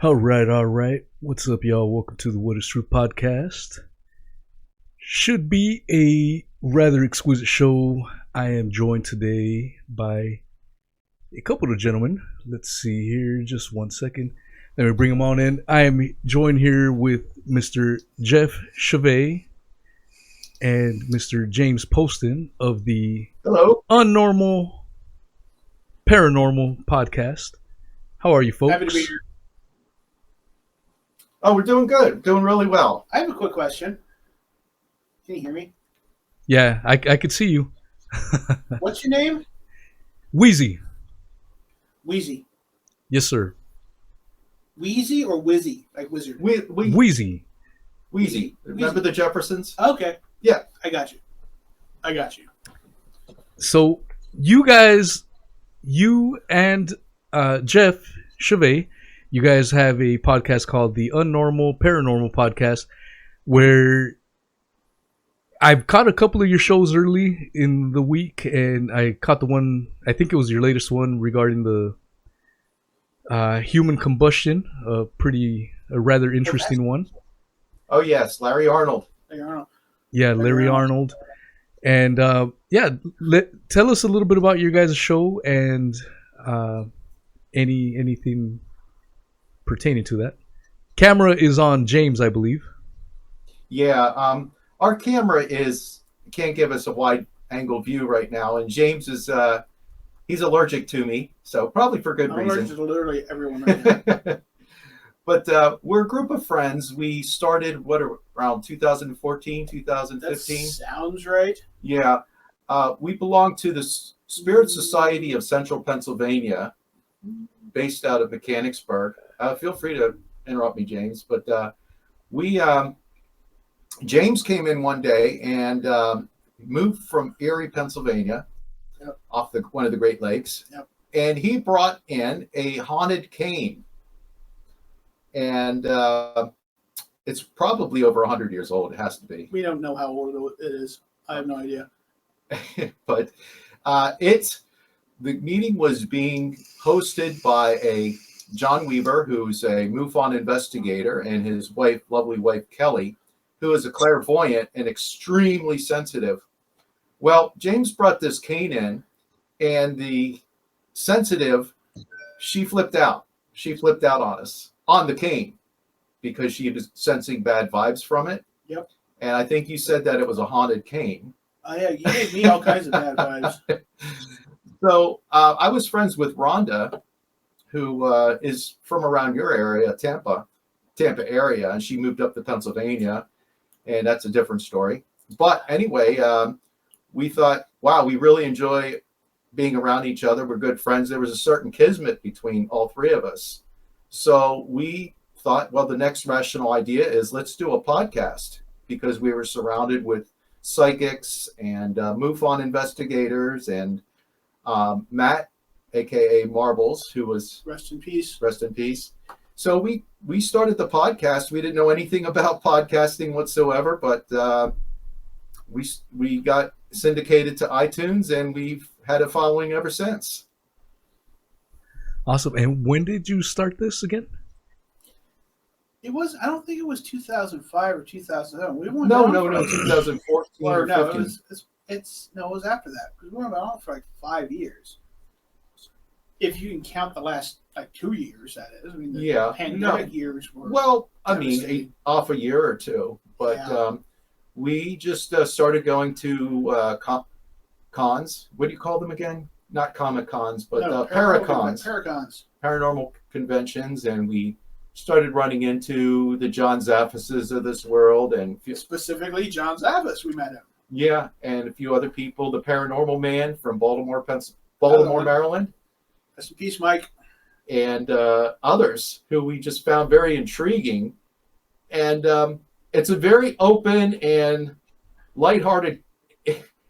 All right. What's up, y'all? Welcome to the What is True podcast. Should be a rather exquisite show. I am joined today by a couple of gentlemen. Let's see here, just 1 second. Let me bring them on in. I am joined here with Mr. Jeff Chavey and Mr. James Postin of the Unnormal Paranormal Podcast. How are you, folks? Happy to be here. Oh, we're doing good. Doing really well. I have a quick question. Can you hear me? Yeah, I could see you. What's your name? Wheezy. Wheezy. Yes, sir. Wheezy or Wizzy? Like wizard? Wheezy. Wheezy. Remember the Jeffersons? Okay. Yeah. I got you. So, you guys, you and Jeff Chavey, you guys have a podcast called the Unnormal Paranormal Podcast, where I've caught a couple of your shows early in the week, and I caught the one, I think it was your latest one, regarding the human combustion, a rather interesting one. Oh, yes, Larry Arnold. Yeah, Larry Arnold. And tell us a little bit about your guys' show and anything pertaining to that. Camera is on James, I believe. Yeah, our camera can't give us a wide angle view right now, and James is he's allergic to me, so probably for good reason. Allergic to literally everyone right now. But we're a group of friends. We started around 2014, 2015. That sounds right. Yeah, we belong to the Spirit Society of Central Pennsylvania, based out of Mechanicsburg. Feel free to interrupt me, James. But James came in one day and moved from Erie, Pennsylvania, off one of the Great Lakes, and he brought in a haunted cane, and it's probably over 100 years old. It has to be. We don't know how old it is. I have no idea. But the meeting was being hosted by a John Weaver, who's a MUFON investigator, and his lovely wife, Kelly, who is a clairvoyant and extremely sensitive. Well, James brought this cane in, and the sensitive, she flipped out. She flipped out on us, on the cane, because she was sensing bad vibes from it. Yep. And I think you said that it was a haunted cane. Oh, yeah, you gave me all kinds of bad vibes. So I was friends with Rhonda, who is from around your area, Tampa area, and she moved up to Pennsylvania, and that's a different story. But anyway, we thought, wow, we really enjoy being around each other. We're good friends. There was a certain kismet between all three of us. So we thought, well, the next rational idea is let's do a podcast, because we were surrounded with psychics and MUFON investigators and Matt, aka Marbles, who was rest in peace. So we started the podcast. We didn't know anything about podcasting whatsoever, but we got syndicated to iTunes, and we've had a following ever since. Awesome. And when did you start this again? I don't think it was 2005 or 2007. No, 2014 or no, 15. it was after that, because we were on for like 5 years. If you can count the last 2 years, that is. I mean, the pandemic years were. Well, I mean, off a year or two, but we just started going to cons. What do you call them again? Not Comic Cons, but Paracons. Paranormal conventions, and we started running into the John Zappases of this world, and specifically John Zappas. We met him. Yeah, and a few other people. The Paranormal Man from Baltimore, Maryland. Rest in peace, Mike. And others who we just found very intriguing. And it's a very open and lighthearted.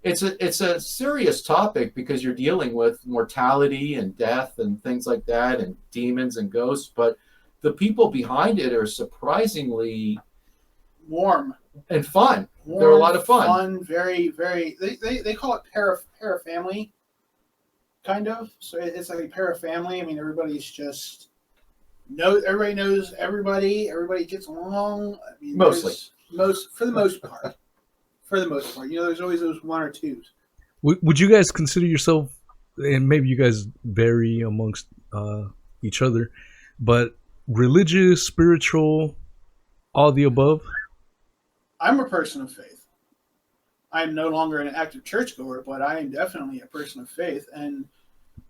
It's a serious topic, because you're dealing with mortality and death and things like that, and demons and ghosts. But the people behind it are surprisingly warm and fun. They're a lot of fun. Very, very. They call it parafamily, kind of. So it's like a parafamily. I mean, everybody's just everybody knows everybody. Everybody gets along. I mean, Mostly. For the most part. There's always those one or twos. Would you guys consider yourself, and maybe you guys vary amongst each other, but religious, spiritual, all the above? I'm a person of faith. I'm no longer an active churchgoer, but I am definitely a person of faith, and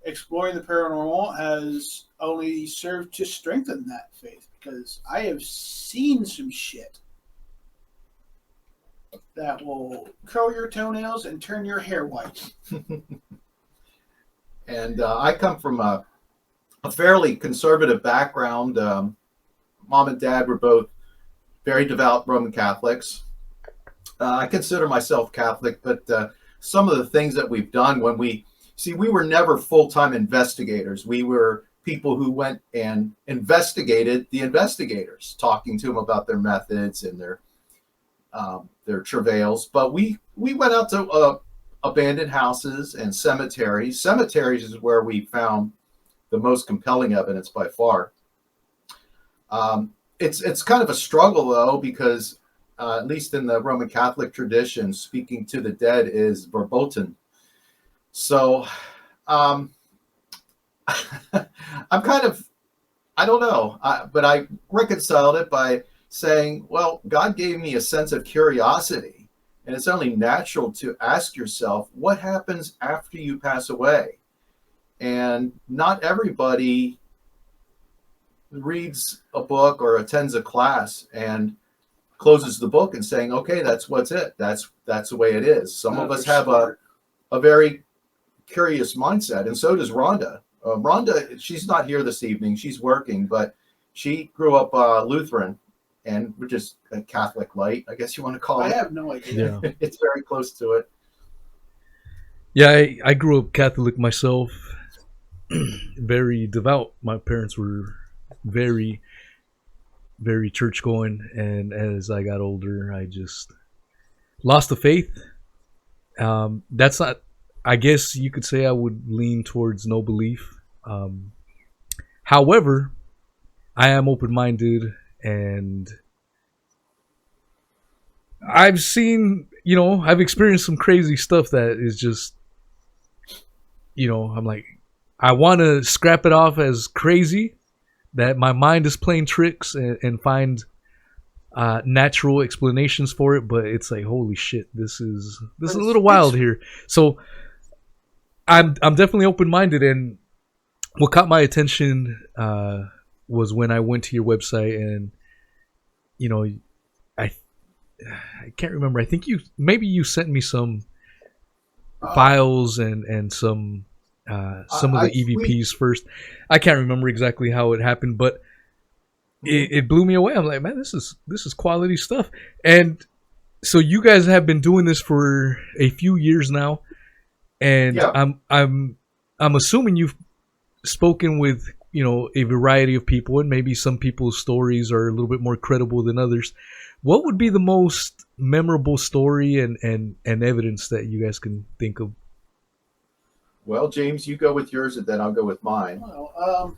exploring the paranormal has only served to strengthen that faith, because I have seen some shit that will curl your toenails and turn your hair white. And I come from a fairly conservative background. Mom and Dad were both very devout Roman Catholics. I consider myself Catholic, but some of the things that we've done we were never full-time investigators. We were people who went and investigated the investigators, talking to them about their methods and their travails. But we went out to abandoned houses and cemeteries. Cemeteries is where we found the most compelling evidence by far. It's kind of a struggle, though, because at least in the Roman Catholic tradition, speaking to the dead is verboten. So I'm kind of, I don't know, but I reconciled it by saying, well, God gave me a sense of curiosity, and it's only natural to ask yourself, what happens after you pass away? And not everybody reads a book or attends a class and closes the book and saying, okay, that's it. That's the way it is. Some of us have a very curious mindset, and so does Rhonda. Rhonda, she's not here this evening. She's working, but she grew up Lutheran, and we're just a Catholic light, I guess you want to call it. I have no idea. Yeah. It's very close to it. Yeah, I grew up Catholic myself, very devout. My parents were very, very church going, and as I got older, I just lost the faith. That's not, I guess you could say I would lean towards no belief. However, I am open-minded, and I've seen, I've experienced some crazy stuff that is just, I'm like, I want to scrap it off as crazy, that my mind is playing tricks and find natural explanations for it, but it's like, holy shit, this is a little wild here. So I'm definitely open-minded, and what caught my attention was when I went to your website, and I can't remember. I think you sent me some files and some of the EVPs first. I can't remember exactly how it happened, but it blew me away. I'm like, man, this is quality stuff. And so you guys have been doing this for a few years now, and yeah. I'm assuming you've spoken with a variety of people, and maybe some people's stories are a little bit more credible than others. What would be the most memorable story and evidence that you guys can think of? Well, James, you go with yours, and then I'll go with mine. Well,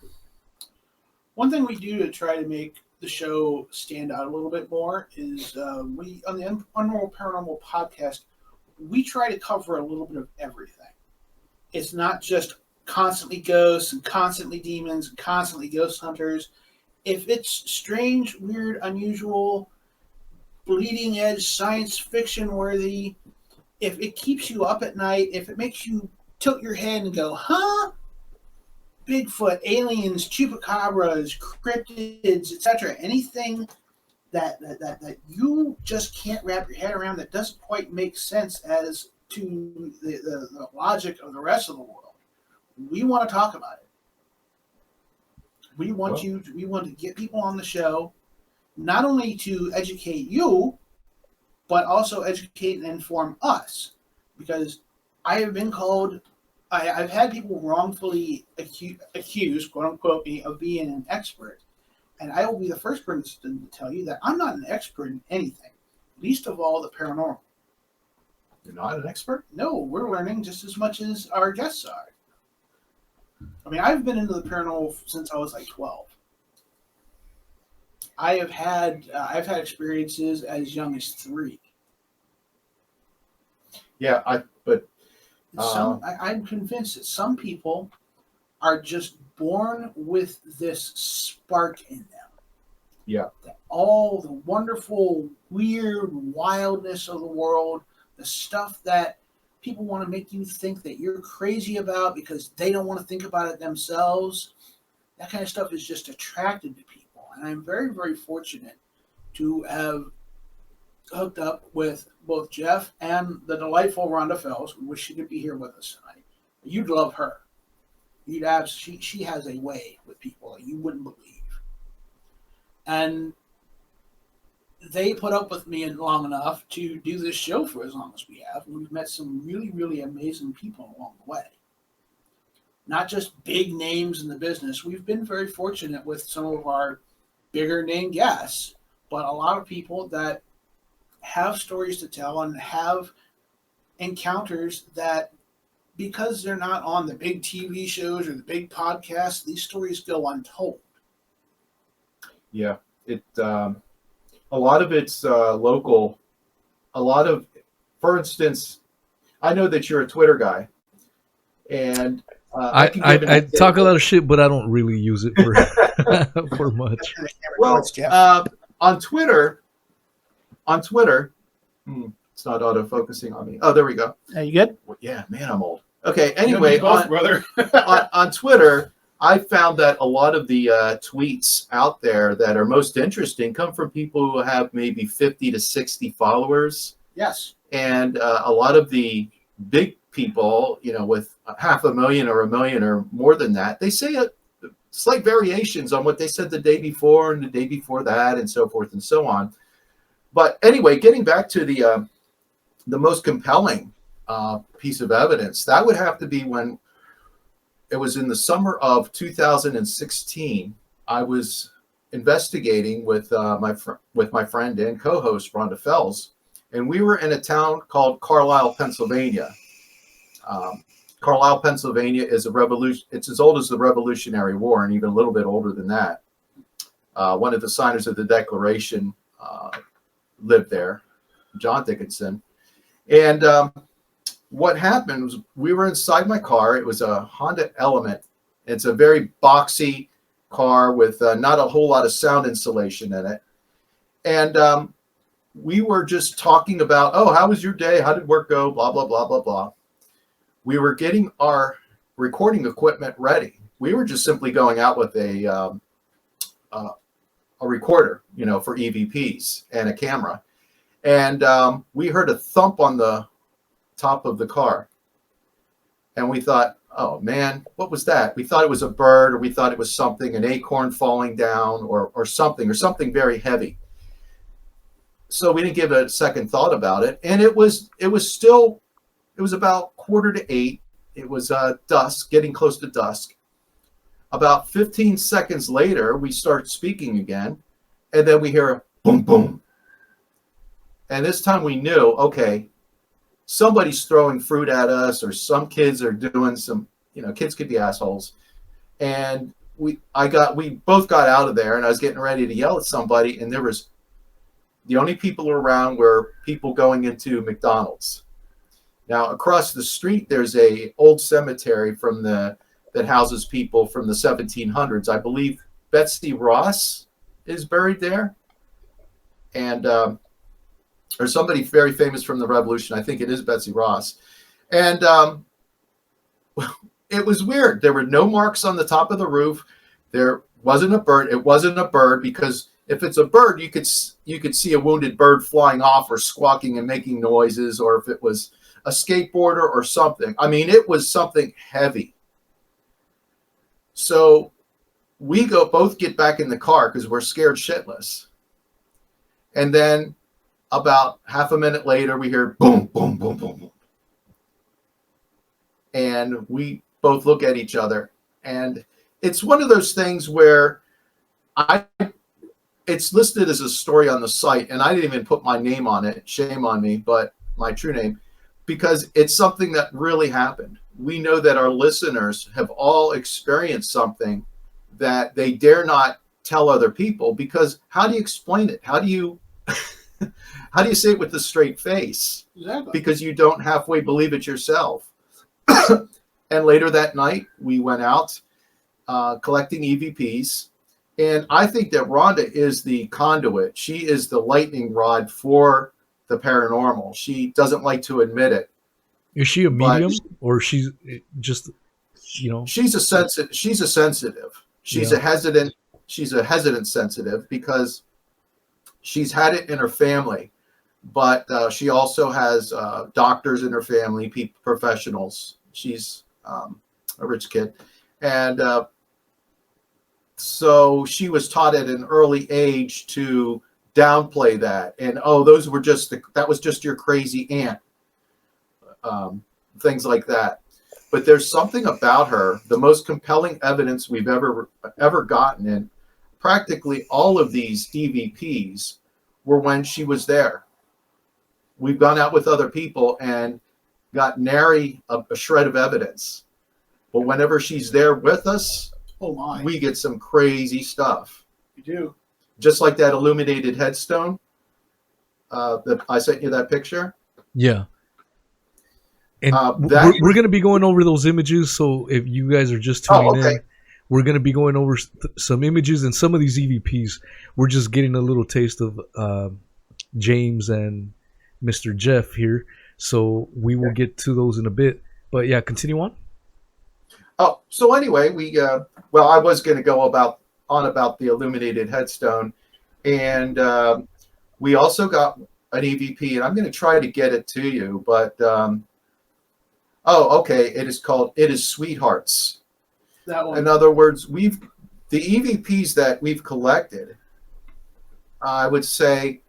one thing we do to try to make the show stand out a little bit more is we, on the Unnormal Paranormal Podcast, we try to cover a little bit of everything. It's not just constantly ghosts and constantly demons and constantly ghost hunters. If it's strange, weird, unusual, bleeding edge, science fiction worthy, if it keeps you up at night, if it makes you tilt your head and go, huh? Bigfoot, aliens, chupacabras, cryptids, etc. Anything that you just can't wrap your head around, that doesn't quite make sense as to the logic of the rest of the world. We want to talk about it. We want to get people on the show, not only to educate you, but also educate and inform us. Because I have been called, I've had people wrongfully accuse, quote unquote, me of being an expert. And I will be the first person to tell you that I'm not an expert in anything, least of all the paranormal. You're not an expert? No, we're learning just as much as our guests are. I mean, I've been into the paranormal since I was like 12. I've had experiences as young as 3. Yeah, I'm convinced that some people are just born with this spark in them. Yeah. All the wonderful, weird wildness of the world, the stuff that people want to make you think that you're crazy about because they don't want to think about it themselves. That kind of stuff is just attracted to people. And I'm very, very fortunate to have hooked up with both Jeff and the delightful Rhonda Fells. We wish she could be here with us tonight. You'd love her. She has a way with people that you wouldn't believe. And they put up with me long enough to do this show for as long as we have. We've met some really, really amazing people along the way. Not just big names in the business. We've been very fortunate with some of our bigger name guests, but a lot of people that have stories to tell and have encounters that, because they're not on the big TV shows or the big podcasts, these stories go untold. Yeah, a lot of it's local. A lot of, for instance, I know that you're a Twitter guy, and I talk a lot of shit, but I don't really use it for for much. Well, on Twitter, it's not auto-focusing on me. Oh, there we go. Are you good? Well, yeah, man, I'm old. Okay, anyway, brother. on Twitter, I found that a lot of the tweets out there that are most interesting come from people who have maybe 50 to 60 followers. Yes. And a lot of the big people, with 500,000 or 1 million or more than that, they say slight variations on what they said the day before and the day before that and so forth and so on. But anyway, getting back to the most compelling piece of evidence, that would have to be when it was in the summer of 2016. I was investigating with my friend and co-host Rhonda Fells, and we were in a town called Carlisle, Pennsylvania. Carlisle, Pennsylvania is it's as old as the Revolutionary War, and even a little bit older than that. One of the signers of the Declaration lived there, John Dickinson. And what happened was we were inside my car. It was a Honda Element. It's a very boxy car with not a whole lot of sound insulation in it. And we were just talking about, oh, how was your day? How did work go? Blah, blah, blah, blah, blah. We were getting our recording equipment ready. We were just simply going out with a recorder, for EVPs and a camera. And we heard a thump on the top of the car. And we thought, oh man, what was that? We thought it was a bird, or we thought it was something, an acorn falling down, or something very heavy. So we didn't give a second thought about it. And it was about 7:45. It was dusk, getting close to dusk. About 15 seconds later, we start speaking again, and then we hear a boom, boom. And this time we knew, okay, somebody's throwing fruit at us, or some kids are doing some, kids could be assholes. And we both got out of there, and I was getting ready to yell at somebody, and the only people around were people going into McDonald's. Now, across the street, there's a old cemetery that houses people from the 1700s. I believe Betsy Ross is buried there. And or somebody very famous from the Revolution. I think it is Betsy Ross. And it was weird. There were no marks on the top of the roof. There wasn't a bird. It wasn't a bird, because if it's a bird, you could see a wounded bird flying off or squawking and making noises, or if it was a skateboarder or something. I mean, it was something heavy. So we both get back in the car because we're scared shitless. And then about half a minute later, we hear boom, boom, boom, boom, boom. And we both look at each other. And it's one of those things where it's listed as a story on the site, and I didn't even put my name on it. Shame on me, but my true name, because it's something that really happened. We know that our listeners have all experienced something that they dare not tell other people, because how do you explain it? How do you how do you say it with a straight face? Exactly. Because you don't halfway believe it yourself. And later that night, we went out collecting EVPs. And I think that Rhonda is the conduit. She is the lightning rod for the paranormal. She doesn't like to admit it. Is she a medium, or she's just, She's a sensitive. She's a sensitive. She's a hesitant. She's a hesitant sensitive because she's had it in her family, but she also has doctors in her family, professionals. She's a rich kid, and so she was taught at an early age to downplay that, and that was just your crazy aunt, things like that. But there's something about her, the most compelling evidence we've ever gotten in practically all of these EVPs were when she was there. We've gone out with other people and got nary a shred of evidence. But whenever she's there with us, we get some crazy stuff. You do. Just like that illuminated headstone that I sent you that picture. Yeah. And we're going to be going over those images. So if you guys are just tuning in, we're going to be going over some images, and some of these EVPs. We're just getting a little taste of James and Mr. Jeff here. So we will get to those in a bit. But yeah, continue on. Oh, so anyway, I was going to go about the illuminated headstone, and we also got an EVP, and I'm going to try to get it to you, but it is Sweethearts. That one. In other words, the EVPs that we've collected, I would say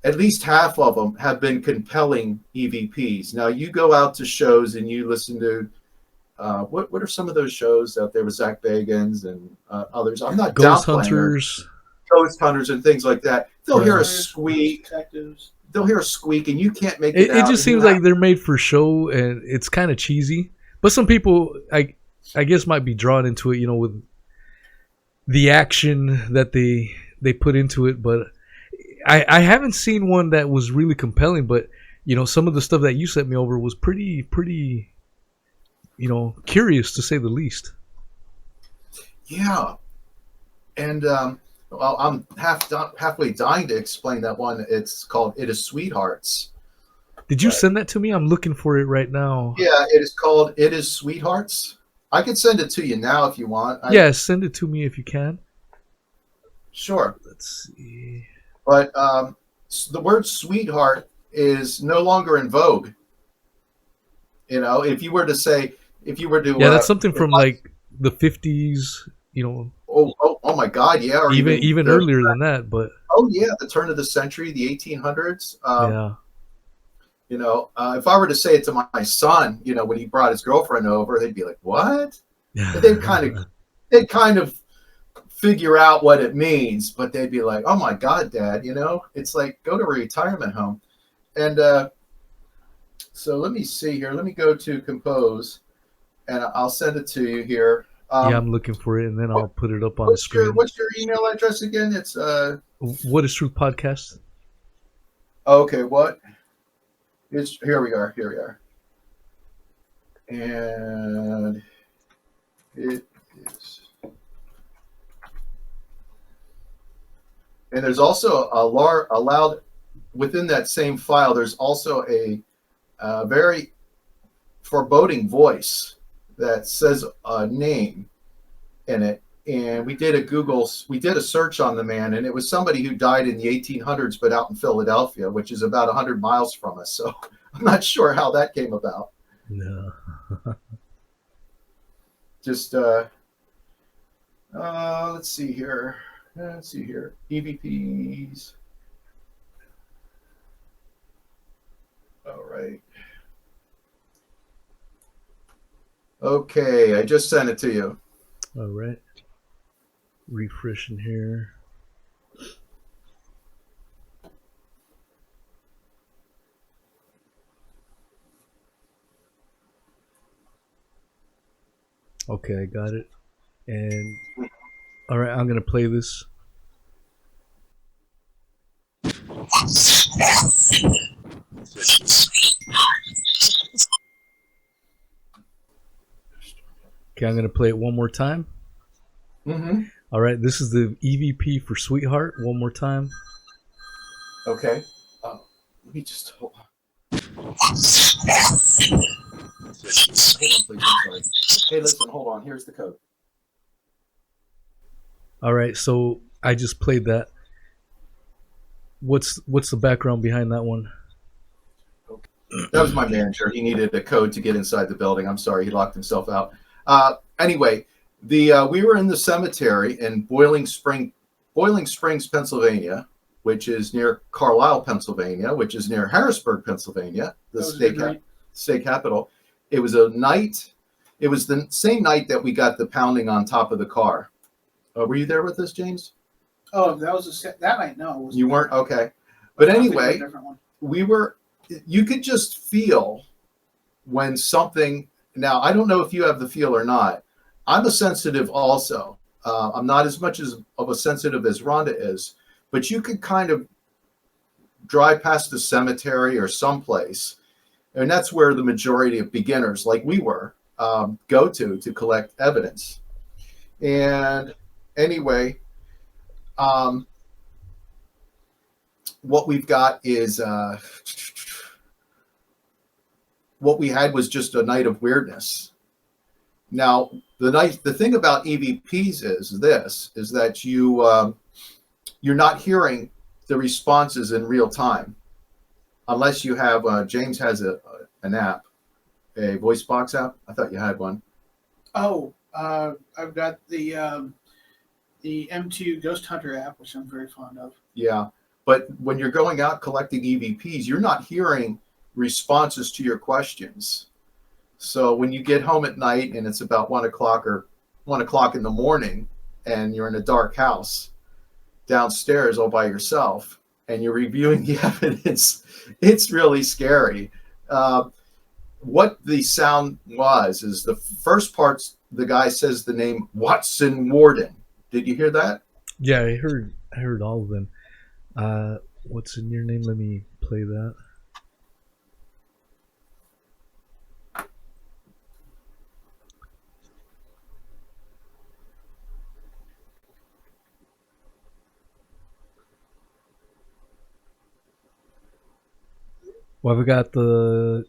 at least half of them have been compelling EVPs. Now, you go out to shows and you listen to what are some of those shows out there with Zach Bagans and others? I'm not Ghost Hunters, and things like that. They'll hear a squeak. Detectives. They'll hear a squeak, and you can't make it out. It just seems like they're made for show, and it's kind of cheesy. But some people, I guess, might be drawn into it, with the action that they put into it. But I haven't seen one that was really compelling. But some of the stuff that you sent me over was pretty, curious to say the least. Yeah, and I'm halfway dying to explain that one. It's called "It Is Sweethearts." Did you send that to me? I'm looking for it right now. Yeah, it is called "It Is Sweethearts." I can send it to you now if you want. Send it to me if you can. Sure. Let's see. But the word "sweetheart" is no longer in vogue. If you were to that's something from like the 50s. Oh my God, yeah. Or even earlier than that, but the turn of the century, the 1800s. If I were to say it to my son, when he brought his girlfriend over, they'd be like, "What?" They'd kind of figure out what it means, but they'd be like, "Oh my God, Dad!" It's like, go to a retirement home. And so let me see here. Let me go to compose, and I'll send it to you here. I'm looking for it, and then I'll put it up on the screen. What's your email address again? It's What is Truth Podcast? Okay, what? Here we are. And it is. And there's also allowed within that same file. There's also a very foreboding voice that says a name in it. And we did a search on the man, and it was somebody who died in the 1800s, but out in Philadelphia, which is about 100 miles from us. So I'm not sure how that came about. No. Just, let's see here. EVPs. All right. Okay, I just sent it to you. All right. Refreshing here. Okay, I got it. And All right, I'm gonna play this. Okay, I'm gonna play it one more time. Mm-hmm. All right, this is the EVP for Sweetheart. One more time. Okay. Let me just hold on. Hold on, please. I'm sorry. Hey, listen, hold on. Here's the code. All right, so I just played that. What's the background behind that one? That was my manager. He needed a code to get inside the building. I'm sorry, he locked himself out. Anyway, we were in the cemetery in Boiling Springs, Pennsylvania, which is near Carlisle, Pennsylvania, which is near Harrisburg, Pennsylvania, the state capital. It was a night. It was the same night that we got the pounding on top of the car. Were you there with us, James? Oh, that was that night. No, it wasn't. You weren't? Okay. But anyway, we were. You could just feel when something. Now, I don't know if you have the feel or not. I'm a sensitive also. I'm not as much of a sensitive as Rhonda is, but you could kind of drive past the cemetery or someplace, and that's where the majority of beginners, like we were, go to collect evidence. And anyway, what we've got is what we had was just a night of weirdness. Now, the thing about EVPs is that you're not hearing the responses in real time, unless you have James has an app, a voice box app. I thought you had one. Oh, I've got the M2 Ghost Hunter app, which I'm very fond of. Yeah, but when you're going out collecting EVPs, you're not hearing responses to your questions. So when you get home at night and it's about 1 o'clock in the morning, and you're in a dark house downstairs all by yourself, and you're reviewing the evidence, it's really scary. What the sound was is the first parts. The guy says the name Watson Warden. Did you hear that? Yeah, I heard all of them. What's in your name? Let me play that. Well, we got the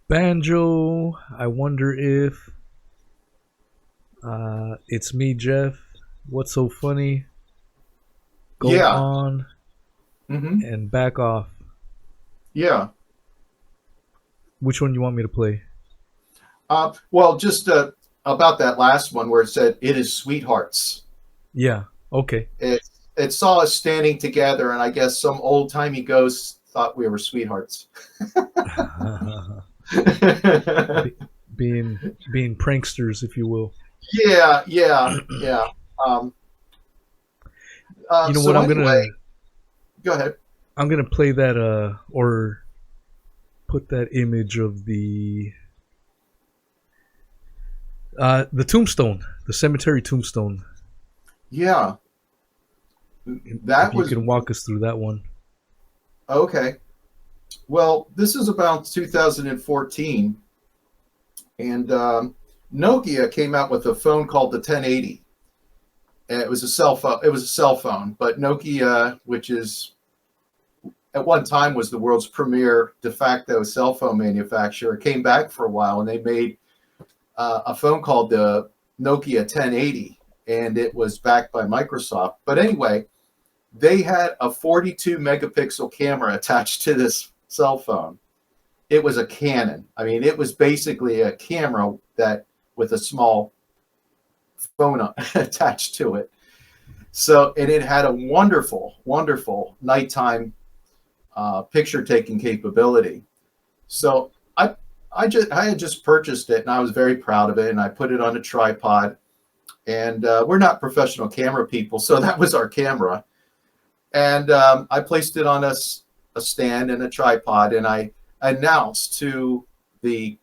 banjo. I wonder if it's me, Jeff. What's so funny? Go on and back off. Yeah. Which one you want me to play? Well, just about that last one where it said, "It is sweethearts." Yeah. Okay. It saw us standing together, and I guess some old-timey ghosts thought we were sweethearts. being pranksters, if you will. Yeah. You know what? I'm gonna go ahead. I'm gonna play that or put that image of the tombstone, the cemetery tombstone. Yeah, if you can walk us through that one. Okay. Well, this is about 2014, and Nokia came out with a phone called the 1080. And it was a cell phone. It was a cell phone, but Nokia, which is at one time was the world's premier de facto cell phone manufacturer, came back for a while, and they made a phone called the Nokia 1080, and it was backed by Microsoft. But anyway, they had a 42 megapixel camera attached to this cell phone. It was a Canon. I mean, it was basically a camera that with a small phone attached to it. So, and it had a wonderful, wonderful nighttime picture taking capability. So I had just purchased it, and I was very proud of it, and I put it on a tripod. And we're not professional camera people, so that was our camera. And I placed it on a stand and a tripod, and I announced to the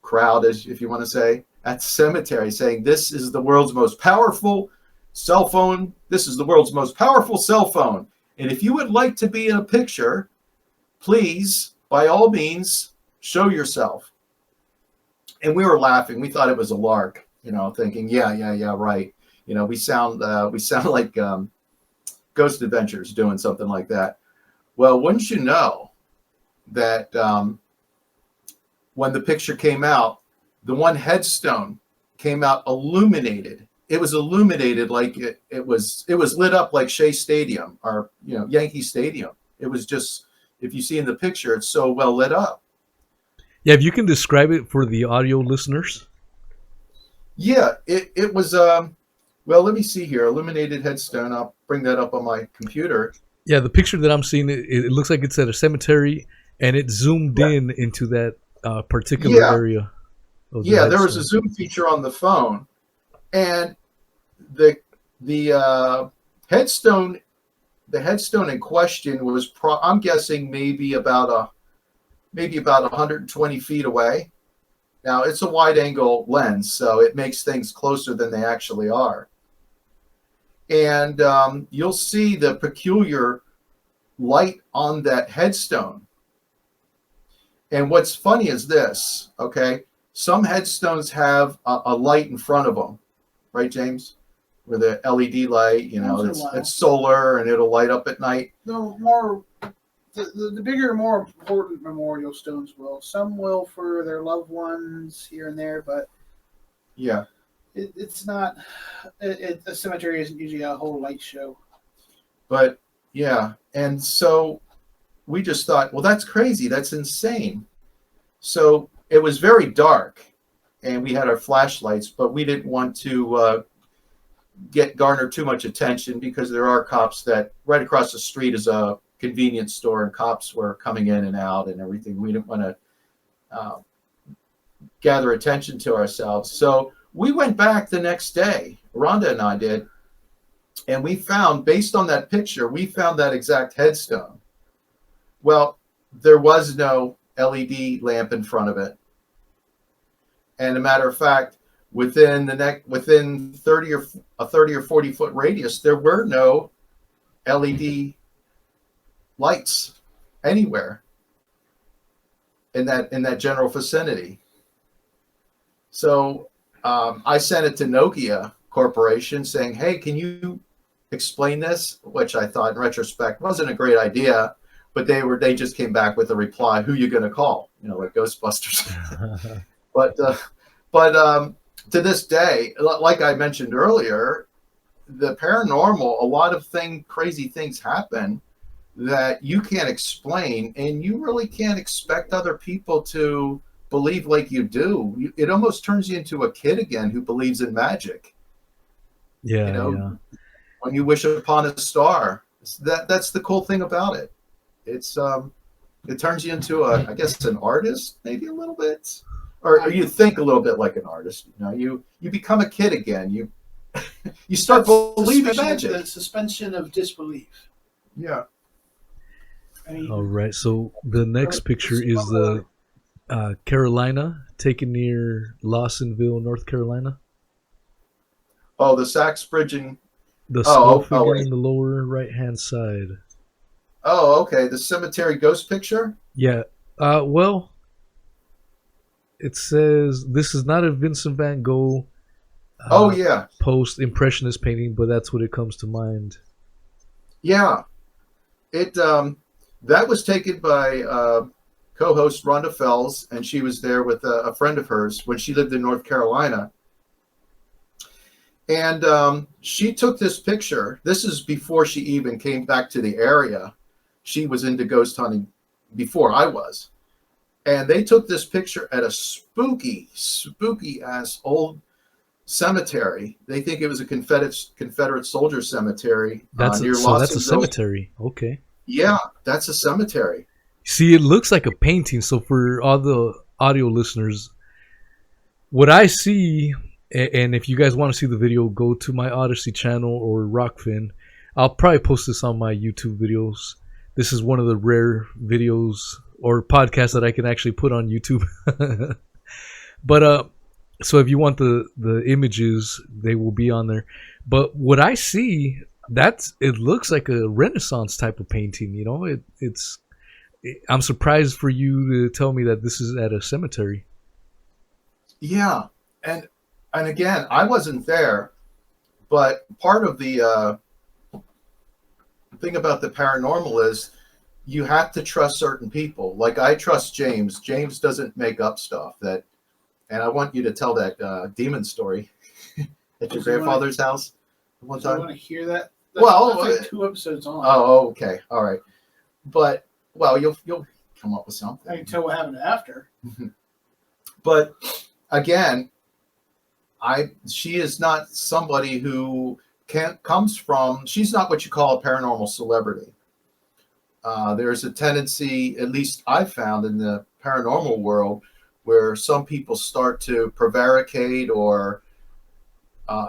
crowd, as if you want to say, at the cemetery saying, "This is the world's most powerful cell phone. This is the world's most powerful cell phone. And if you would like to be in a picture, please, by all means, show yourself." And we were laughing. We thought it was a lark, thinking, yeah, right. We sound like Ghost Adventures doing something like that. Well, wouldn't you know that when the picture came out, the one headstone came out illuminated. It was illuminated like it was lit up like Shea Stadium or Yankee Stadium. It was just, if you see in the picture, it's so well lit up. Yeah, if you can describe it for the audio listeners. Yeah, it was, well, let me see here. Illuminated headstone. I'll bring that up on my computer. Yeah, the picture that I'm seeing, it looks like it's at a cemetery, and it zoomed in into that particular area. Yeah, there was a zoom feature on the phone, and the headstone in question was, I'm guessing maybe about 120 feet away. Now, it's a wide-angle lens, so it makes things closer than they actually are. And you'll see the peculiar light on that headstone. And what's funny is this, okay? Some headstones have a light in front of them, right, James? With the LED light, it's solar and it'll light up at night. The bigger, more important memorial stones will. Some will for their loved ones here and there, but yeah, it's not. A cemetery isn't usually a whole light show. But yeah, and so we just thought, well, that's crazy. That's insane. So it was very dark, and we had our flashlights, but we didn't want to garner too much attention because there are cops that right across the street is a convenience store, and cops were coming in and out and everything. We didn't want to gather attention to ourselves. So we went back the next day, Rhonda and I did, and we found, based on that picture, we found that exact headstone. Well, there was no LED lamp in front of it. And a matter of fact, within 30 or 40 foot radius, there were no LED lights anywhere in that general vicinity. So I sent it to Nokia Corporation saying, "Hey, can you explain this?" Which I thought in retrospect wasn't a great idea, but they just came back with a reply, "Who you gonna call?" Like Ghostbusters. But to this day, like I mentioned earlier, the paranormal, a lot of crazy things happen that you can't explain, and you really can't expect other people to believe like you do. It almost turns you into a kid again who believes in magic. Yeah. When you wish upon a star, that's the cool thing about it. It's it turns you into I guess an artist, maybe a little bit, or you think a little bit like an artist. You become a kid again. You start believing in magic. The suspension of disbelief. Yeah. All right. So the next picture is the Carolina, taken near Lawsonville, North Carolina. Oh, the Sachs Bridge in the skull figure in the lower right-hand side. Oh, okay. The cemetery ghost picture? Yeah. Well, it says this is not a Vincent van Gogh post-impressionist painting, but that's what it comes to mind. Yeah. It that was taken by co-host Rhonda Fells, and she was there with a friend of hers when she lived in North Carolina. And she took this picture. This is before she even came back to the area. She was into ghost hunting before I was. And they took this picture at a spooky ass old cemetery. They think it was a Confederate soldier cemetery near Lawsonville. So that's a cemetery. Okay. Yeah, that's a cemetery. See, it looks like a painting. So for all the audio listeners, what I see, and if you guys want to see the video, go to my Odyssey channel or Rockfin. I'll probably post this on my YouTube videos. This is one of the rare videos or podcasts that I can actually put on YouTube. But So if you want the images, they will be on there. But what I see, it looks like a Renaissance type of painting. You know, I'm surprised for you to tell me that this is at a cemetery. Yeah, and again, I wasn't there, but part of the thing about the paranormal is you have to trust certain people. Like I trust James. James doesn't make up stuff and I want you to tell that demon story at your grandfather's house one time. I want to hear that. Well, that's like 2 episodes on. Oh, okay, all right, but well, you'll come up with something. I can tell what happened after. But again, she is not somebody who comes from. She's not what you call a paranormal celebrity. There's a tendency, at least I've found in the paranormal world, where some people start to prevaricate or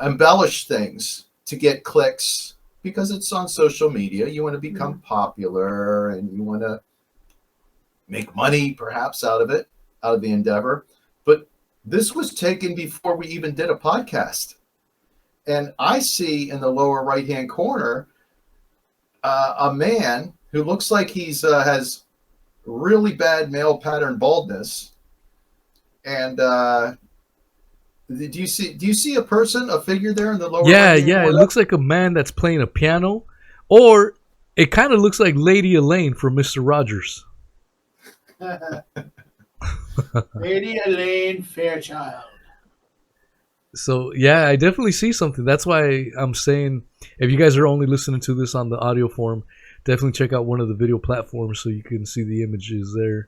embellish things to get clicks because it's on social media. You want to become popular and you want to make money perhaps out of the endeavor. But this was taken before we even did a podcast. And I see in the lower right-hand corner a man who looks like he's has really bad male pattern baldness. And do you see a figure there in the lower? Yeah, it looks like a man that's playing a piano, or it kind of looks like Lady Elaine from Mr. Rogers. Lady Elaine Fairchild. So yeah, I definitely see something. That's why I'm saying, if you guys are only listening to this on the audio form, definitely check out one of the video platforms so you can see the images there.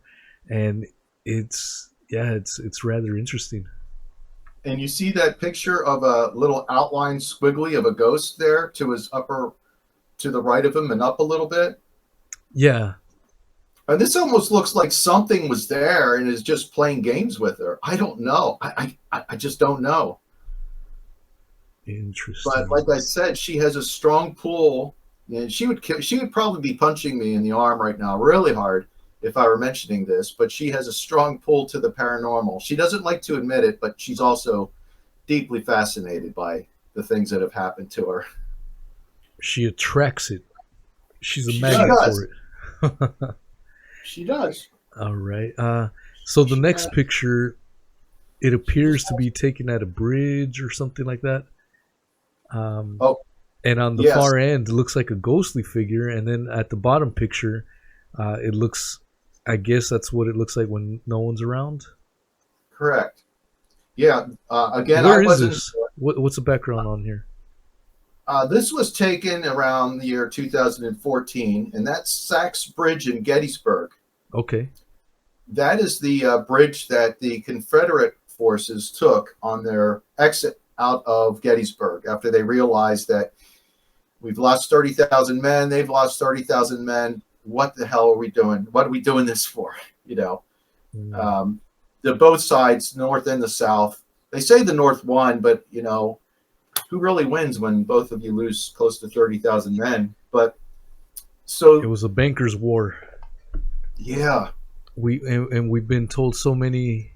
And it's rather interesting. And you see that picture of a little outline squiggly of a ghost there to the right of him and up a little bit. Yeah. And this almost looks like something was there and is just playing games with her. I don't know. I just don't know. Interesting. But like I said, she has a strong pull, and she would probably be punching me in the arm right now really hard if I were mentioning this. But she has a strong pull to the paranormal. She doesn't like to admit it, but she's also deeply fascinated by the things that have happened to her. She attracts it. She's a magnet for it. She does. All right. So the next picture, it appears to be taken at a bridge or something like that. And on the far end, it looks like a ghostly figure. And then at the bottom picture, it looks, I guess that's what it looks like when no one's around. Correct. Yeah. Again, where is this? What's the background on here? This was taken around the year 2014, and that's Sachs Bridge in Gettysburg. Okay. That is the bridge that the Confederate forces took on their exit out of Gettysburg after they realized that we've lost 30,000 men, they've lost 30,000 men. What the hell are we doing? What are we doing this for? You know, the both sides, North and the South, they say the North won, but you know, who really wins when both of you lose close to 30,000 men? But so it was a banker's war. Yeah. We've been told so many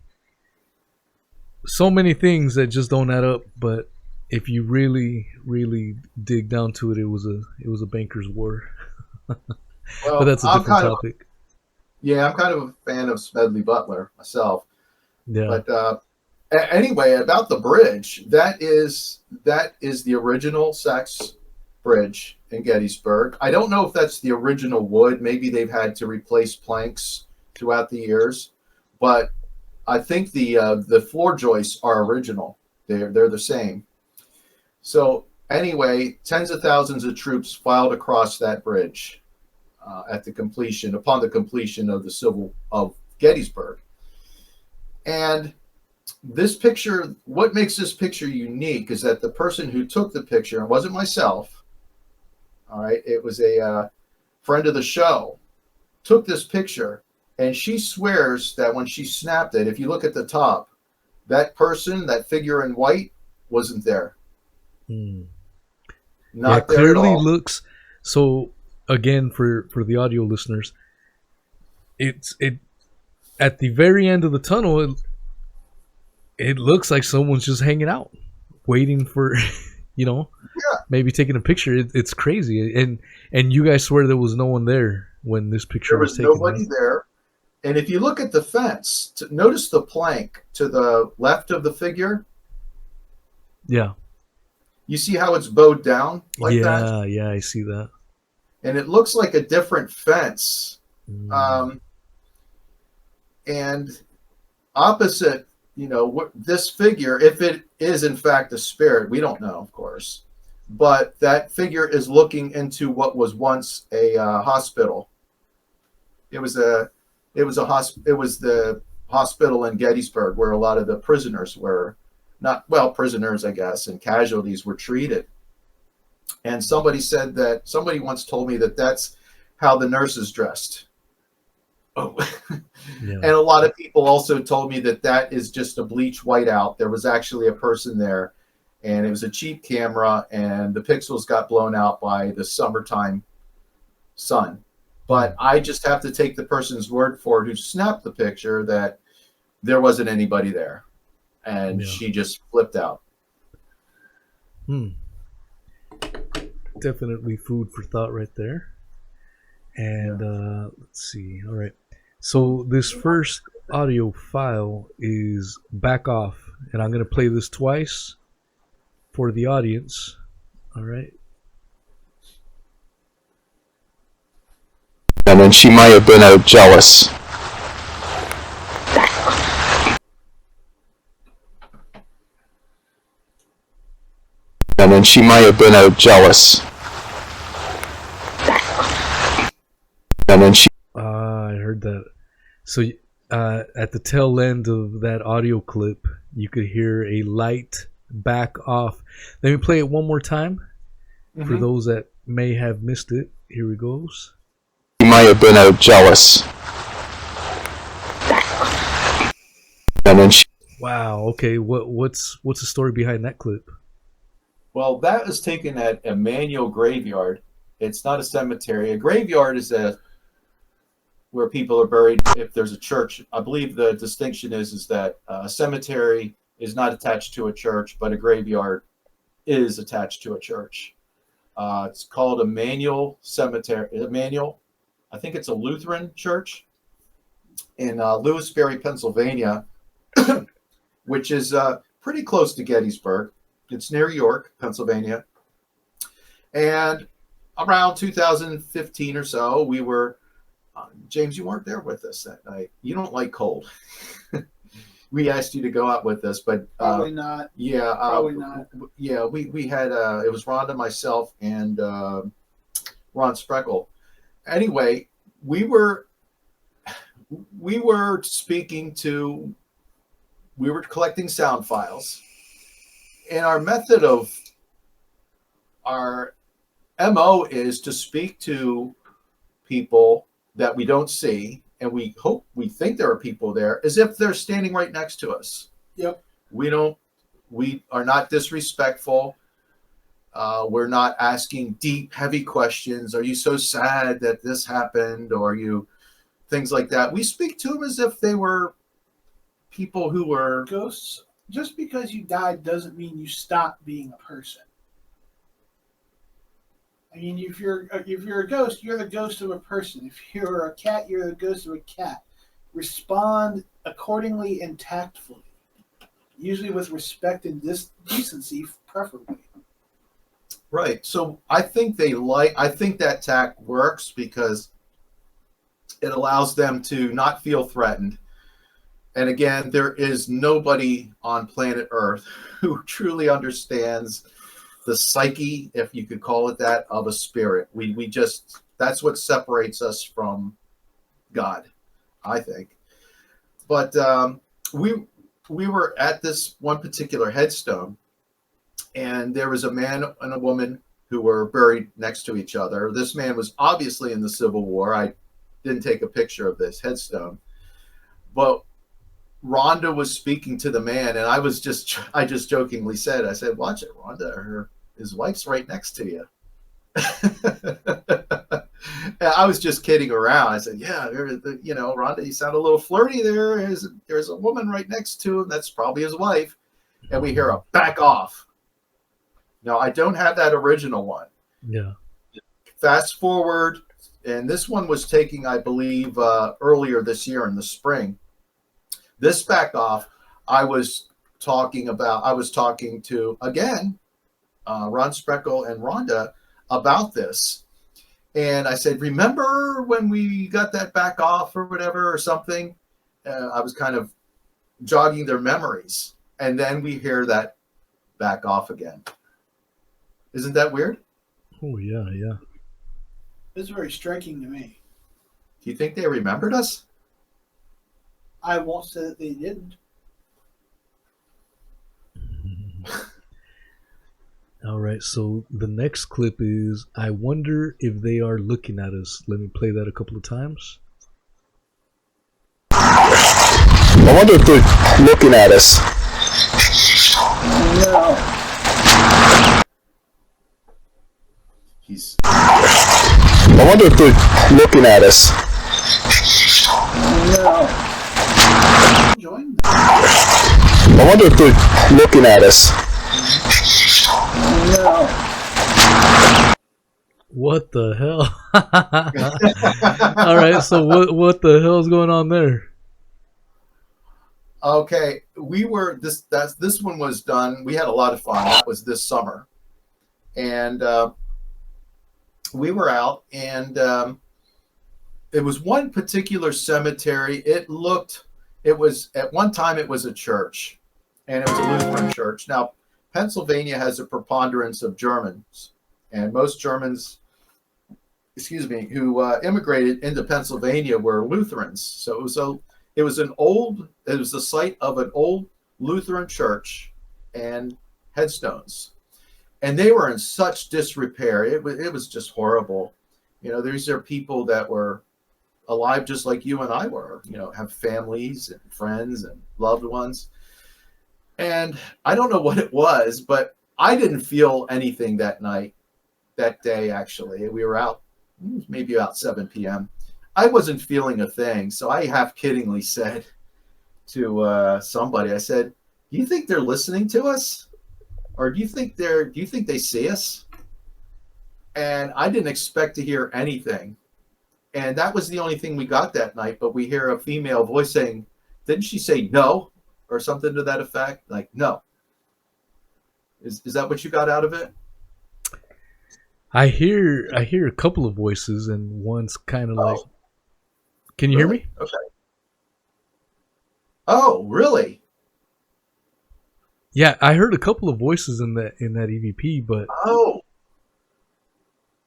things that just don't add up, but if you really, really dig down to it, it was a banker's war. Well, but that's a different topic. I'm kind of a fan of Smedley Butler myself. Yeah. But anyway, about the bridge, that is the original Sachs Bridge in Gettysburg. I don't know if that's the original wood. Maybe they've had to replace planks throughout the years, but I think the floor joists are original. They're the same. So anyway, tens of thousands of troops filed across that bridge upon the completion of the Civil of Gettysburg. And this picture, what makes this picture unique is that the person who took the picture, and it wasn't myself, all right, it was a friend of the show, took this picture, and she swears that when she snapped it, if you look at the top, that person, that figure in white, wasn't there. Not there clearly at all. Looks so. Again, for the audio listeners, it at the very end of the tunnel, it looks like someone's just hanging out, waiting for, maybe taking a picture. It's crazy. And you guys swear there was no one there when this picture was taken. There was nobody there. And if you look at the fence, notice the plank to the left of the figure. Yeah. You see how it's bowed down like that? Yeah, I see that. And it looks like a different fence. And opposite, this figure, if it is in fact a spirit, we don't know, of course, but that figure is looking into what was once a hospital. It was the hospital in Gettysburg where a lot of the prisoners were prisoners, I guess, and casualties were treated. And somebody once told me that that's how the nurses dressed. Oh, yeah. And a lot of people also told me that is just a bleach whiteout. There was actually a person there, and it was a cheap camera, and the pixels got blown out by the summertime sun. But I just have to take the person's word for it who snapped the picture that there wasn't anybody there, and she just flipped out. Definitely food for thought right there. And let's see. All right. So this first audio file is Back Off, and I'm going to play this twice for the audience. All right. And then she might have been out jealous. And then she might have been out jealous. And then she... I heard that. So at the tail end of that audio clip, you could hear a light back off. Let me play it one more time for those that may have missed it. Here it goes. She might have been out jealous. And then she... Wow. Okay. What's the story behind that clip? Well, that is taken at Emmanuel Graveyard. It's not a cemetery. A graveyard is where people are buried if there's a church. I believe the distinction is that a cemetery is not attached to a church, but a graveyard is attached to a church. It's called Emmanuel Cemetery. Emmanuel, I think it's a Lutheran church in Lewisberry, Pennsylvania, which is pretty close to Gettysburg. It's near York, Pennsylvania. And around 2015 or so, we were, James, you weren't there with us that night. You don't like cold. We asked you to go out with us, but probably not. Yeah, probably not. Yeah, we had it was Rhonda, myself, and Ron Spreckle. Anyway, we were collecting sound files. And our method of our MO is to speak to people that we don't see, and we think there are people there, as if they're standing right next to us. Yep. We are not disrespectful. We're not asking deep, heavy questions. Are you so sad that this happened? Or things like that. We speak to them as if they were people who were ghosts. Just because you died doesn't mean you stop being a person. I mean, if you're a ghost, you're the ghost of a person. If you're a cat, you're the ghost of a cat. Respond accordingly and tactfully, usually with respect and decency, preferably. Right. So I think that tact works because it allows them to not feel threatened. And again, there is nobody on planet Earth who truly understands the psyche, if you could call it that, of a spirit. We just, that's what separates us from God, I think. But we were at this one particular headstone, and there was a man and a woman who were buried next to each other. This man was obviously in the Civil War. I didn't take a picture of this headstone, but Rhonda was speaking to the man, and I just jokingly said, I said, "Watch it, Rhonda. His wife's right next to you." I was just kidding around. I said, yeah, Rhonda, you sound a little flirty there. There's a woman right next to him. That's probably his wife. And we hear a back off. Now, I don't have that original one. Yeah. Fast forward, and this one was taking, I believe, earlier this year in the spring. This back off, I was talking to, again, Ron Spreckle and Rhonda about this. And I said, remember when we got that back off or whatever or something? I was kind of jogging their memories. And then we hear that back off again. Isn't that weird? Oh, yeah, yeah. It's very striking to me. Do you think they remembered us? I won't say that they didn't. All right, so the next clip is, I wonder if they are looking at us. Let me play that a couple of times. I wonder if they're looking at us. No. I wonder if they're looking at us. No. Join them. I wonder if they're looking at us. No. What the hell? All right, so what the hell is going on there? Okay, this one was done. We had a lot of fun. That was this summer, and we were out, and it was one particular cemetery. It was at one time it was a church, and it was a Lutheran church. Now, Pennsylvania has a preponderance of Germans, and most Germans, who immigrated into Pennsylvania were Lutherans. So it was the site of an old Lutheran church and headstones, and they were in such disrepair. It was just horrible. These are people that were alive just like you and I were. Have families and friends and loved ones. And I don't know what it was, but I didn't feel anything that day. Actually, we were out maybe about 7 p.m. I wasn't feeling a thing, so I half-kiddingly said to somebody, I said, "Do you think they're listening to us, or do you think they see us?" And I didn't expect to hear anything, and that was the only thing we got that night. But we hear a female voice saying, "Didn't she say no?" or something to that effect, like no. Is that what you got out of it? I hear a couple of voices, and one's kind of like, can you hear me? Okay. Oh, really? Yeah, I heard a couple of voices in that EVP, but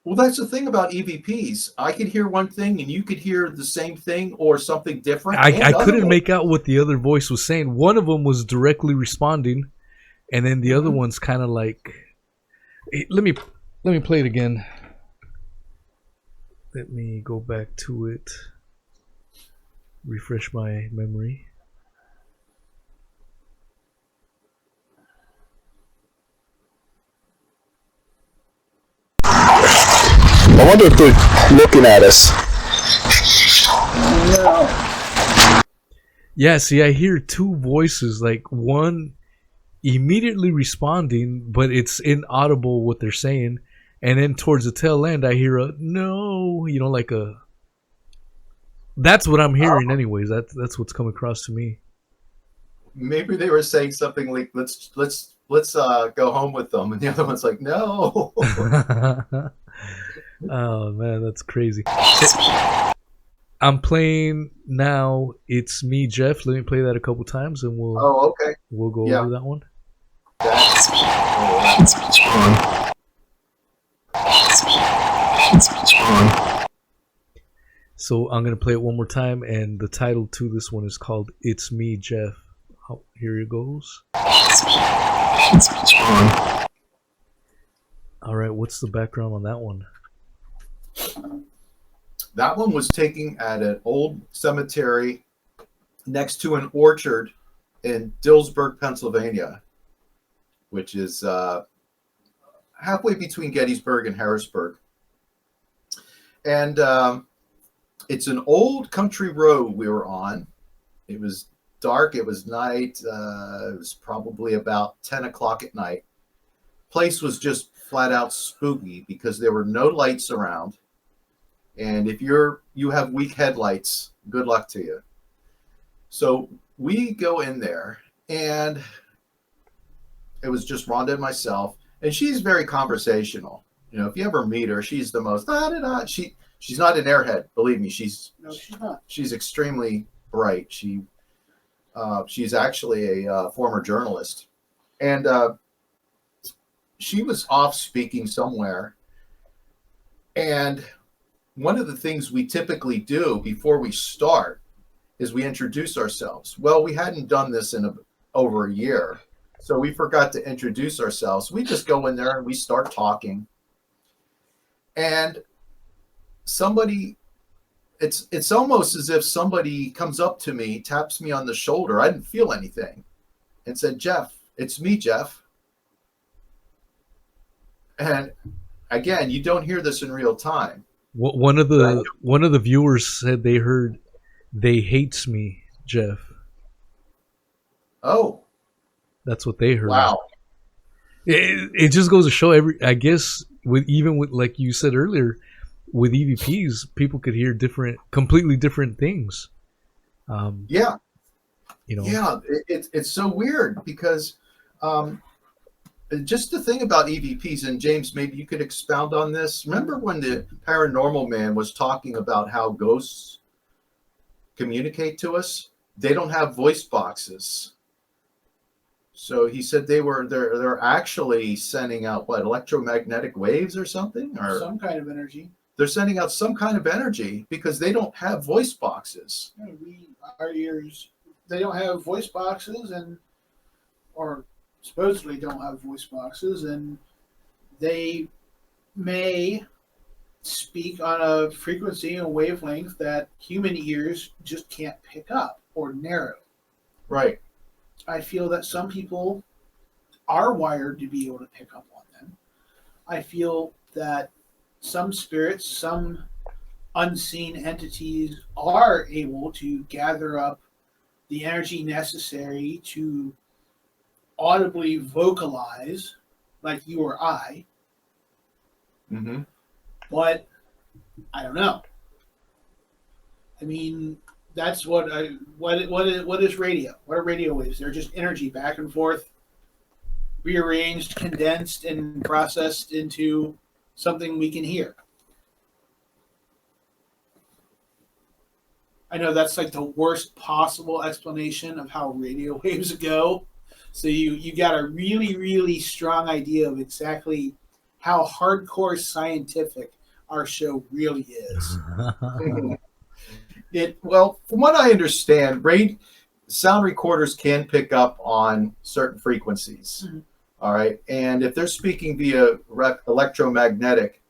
well, that's the thing about EVPs. I could hear one thing, and you could hear the same thing or something different. I couldn't make out what the other voice was saying. One of them was directly responding, and then the other one's kind of like, hey, let me play it again. Let me go back to it. Refresh my memory. I wonder if they're looking at us. No. Yeah, see, I hear two voices, like one immediately responding, but it's inaudible what they're saying. And then towards the tail end, I hear a no, like a. That's what I'm hearing, anyways. That's what's come across to me. Maybe they were saying something like, "Let's go home with them," and the other one's like, "No." Oh man, that's crazy. I'm playing now. It's me, Jeff. Let me play that a couple times, and we'll. Oh, okay. We'll go over that one. So I'm gonna play it one more time, and the title to this one is called "It's Me, Jeff." Oh, here it goes. All right, what's the background on that one? That one was taken at an old cemetery next to an orchard in Dillsburg, Pennsylvania, which is halfway between Gettysburg and Harrisburg. And it's an old country road we were on. It was dark. It was night. It was probably about 10 o'clock at night. Place was just flat out spooky because there were no lights around. And if you have weak headlights, good luck to you. So we go in there, and it was just Rhonda and myself. And she's very conversational. You know, if you ever meet her, she's the most she's not an airhead, believe me. She's not. She's extremely bright. She's actually a former journalist, and she was off speaking somewhere. And one of the things we typically do before we start is we introduce ourselves. Well, we hadn't done this in over a year, so we forgot to introduce ourselves. We just go in there and we start talking. And it's almost as if somebody comes up to me, taps me on the shoulder. I didn't feel anything, and said, "Jeff, it's me, Jeff." And again, you don't hear this in real time. One of the viewers said they heard, "They hates me, Jeff." Oh, that's what they heard. Wow. It just goes to show I guess with like you said earlier, with EVPs, people could hear completely different things. Yeah. You know. Yeah, it's so weird because just the thing about EVPs, and James, maybe you could expound on this. Remember when the paranormal man was talking about how ghosts communicate to us? They don't have voice boxes. So he said they're actually sending out electromagnetic waves or something, or some kind of energy. They're sending out some kind of energy because they don't have voice boxes. Our ears, they don't have voice boxes, or supposedly don't have voice boxes, and they may speak on a frequency and wavelength that human ears just can't pick up ordinarily. Right. I feel that some people are wired to be able to pick up on them. I feel that some spirits, some unseen entities are able to gather up the energy necessary to audibly vocalize, like you or I. Mm-hmm. But I don't know. I mean, that's what is radio? What are radio waves? They're just energy back and forth, rearranged, condensed, and processed into something we can hear. I know that's like the worst possible explanation of how radio waves go. So you got a really, really strong idea of exactly how hardcore scientific our show really is. Well, from what I understand, sound recorders can pick up on certain frequencies. Mm-hmm. All right. And if they're speaking via electromagnetic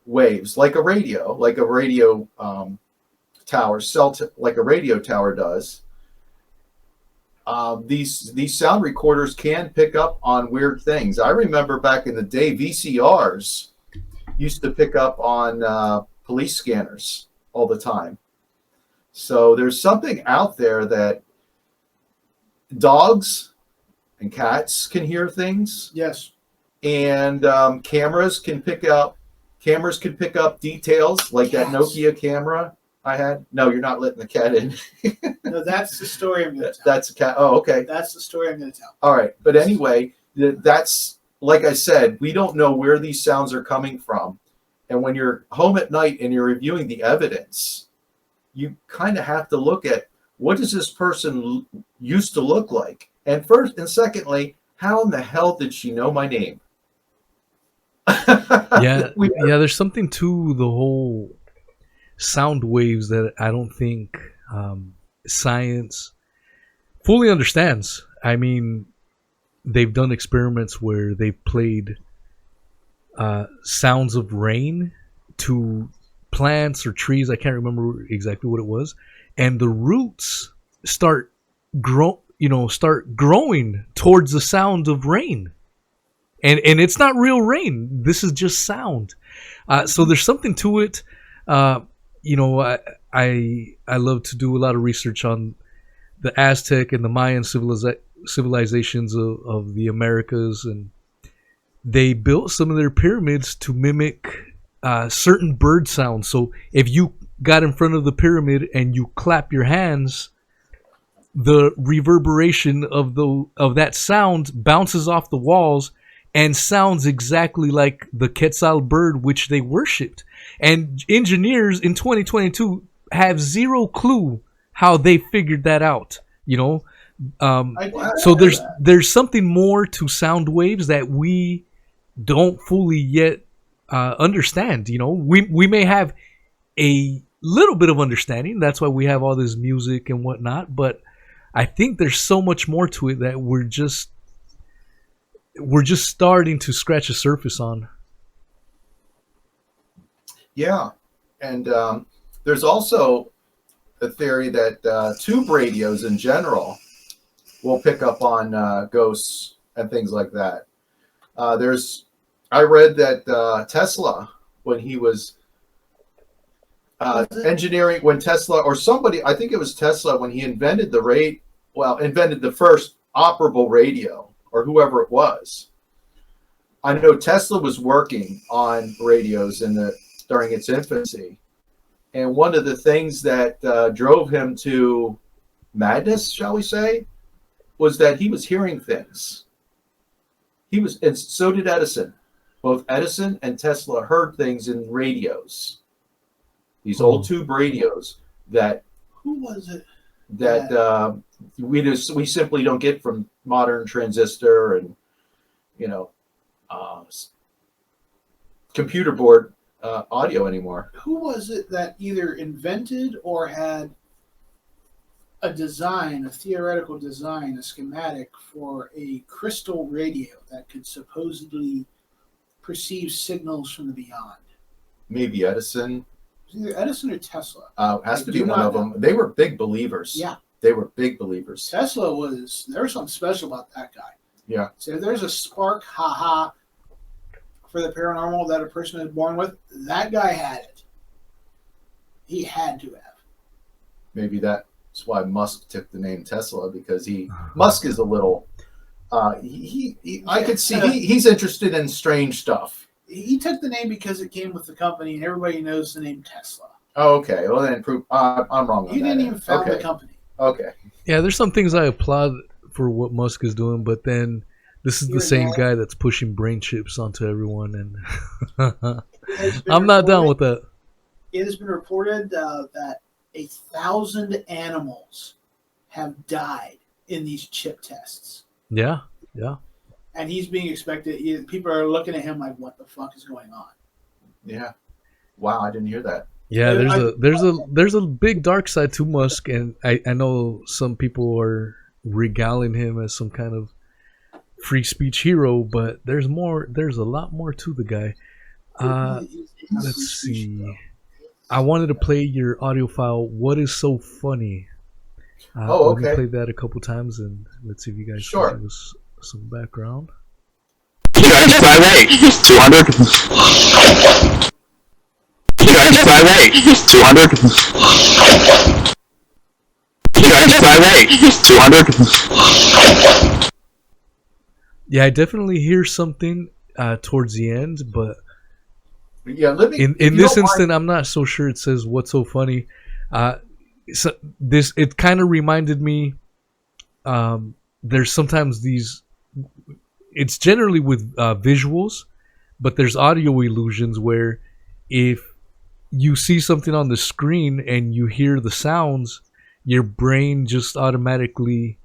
waves, like a radio tower, like a radio tower does, these sound recorders can pick up on weird things. I remember back in the day, VCRs used to pick up on police scanners all the time. So there's something out there that dogs and cats can hear things. Yes. And cameras can pick up details, like that Nokia camera I had. No, you're not letting the cat in. No, that's the story I'm going to tell. That's a cat. Oh, okay. That's the story I'm going to tell. All right. But anyway, that's, like I said, we don't know where these sounds are coming from. And when you're home at night and you're reviewing the evidence, you kind of have to look at, what does this person used to look like? And first and secondly, how in the hell did she know my name? Yeah, there's something to the whole sound waves that I don't think science fully understands. I mean, they've done experiments where they played sounds of rain to plants or trees. I can't remember exactly what it was, and the roots start growing towards the sound of rain. and it's not real rain. This is just sound. So there's something to it. You know, I love to do a lot of research on the Aztec and the Mayan civilizations of the Americas, and they built some of their pyramids to mimic certain bird sounds. So if you got in front of the pyramid and you clap your hands, the reverberation of that sound bounces off the walls and sounds exactly like the Quetzal bird which they worshipped. And engineers in 2022 have zero clue how they figured that out. You know, so there's something more to sound waves that we don't fully yet understand. You know, we may have a little bit of understanding. That's why we have all this music and whatnot. But I think there's so much more to it that we're just starting to scratch the surface on. Yeah, and there's also a theory that tube radios in general will pick up on ghosts and things like that. I read that Tesla, when he was engineering, when Tesla or somebody, I think it was Tesla, when he invented invented the first operable radio, or whoever it was. I know Tesla was working on radios during its infancy. And one of the things that drove him to madness, shall we say, was that he was hearing things. And so did Edison. Both Edison and Tesla heard things in radios. These old tube radios that... Who was it? That we simply don't get from modern transistor and, you know, computer board audio anymore. Who was it that either invented or had a theoretical design, a schematic for a crystal radio that could supposedly perceive signals from the beyond? Maybe Edison. Either Edison or Tesla. Has to be one of them. They were big believers. Yeah. They were big believers. There was something special about that guy. Yeah. So if there's a spark, for the paranormal that a person is born with, that guy had it. He had to have. Maybe that's why Musk took the name Tesla, because Musk is a little, I could see he's interested in strange stuff. He took the name because it came with the company, and everybody knows the name Tesla. Oh, okay. Well, then I'm wrong on that. He didn't even found the company. Okay. Yeah, there's some things I applaud for what Musk is doing, but then this is the same guy that's pushing brain chips onto everyone, and I'm not down with that. It has been reported that 1,000 animals have died in these chip tests. Yeah. And he's being expected. People are looking at him like, "What the fuck is going on?" Yeah. Wow, I didn't hear that. Yeah, there's a big dark side to Musk, and I know some people are regaling him as some kind of free speech hero, but there's a lot more to the guy. Let's see. I wanted to play your audio file. What is so funny? Okay. We played that a couple times, and let's see if you guys can give us some background. Skyway 200. Skyway 200. Skyway 200. Yeah, I definitely hear something towards the end, but yeah, in this instant, I'm not so sure it says what's so funny. It kind of reminded me. There's sometimes these. It's generally with visuals, but there's audio illusions where if you see something on the screen and you hear the sounds, your brain just automatically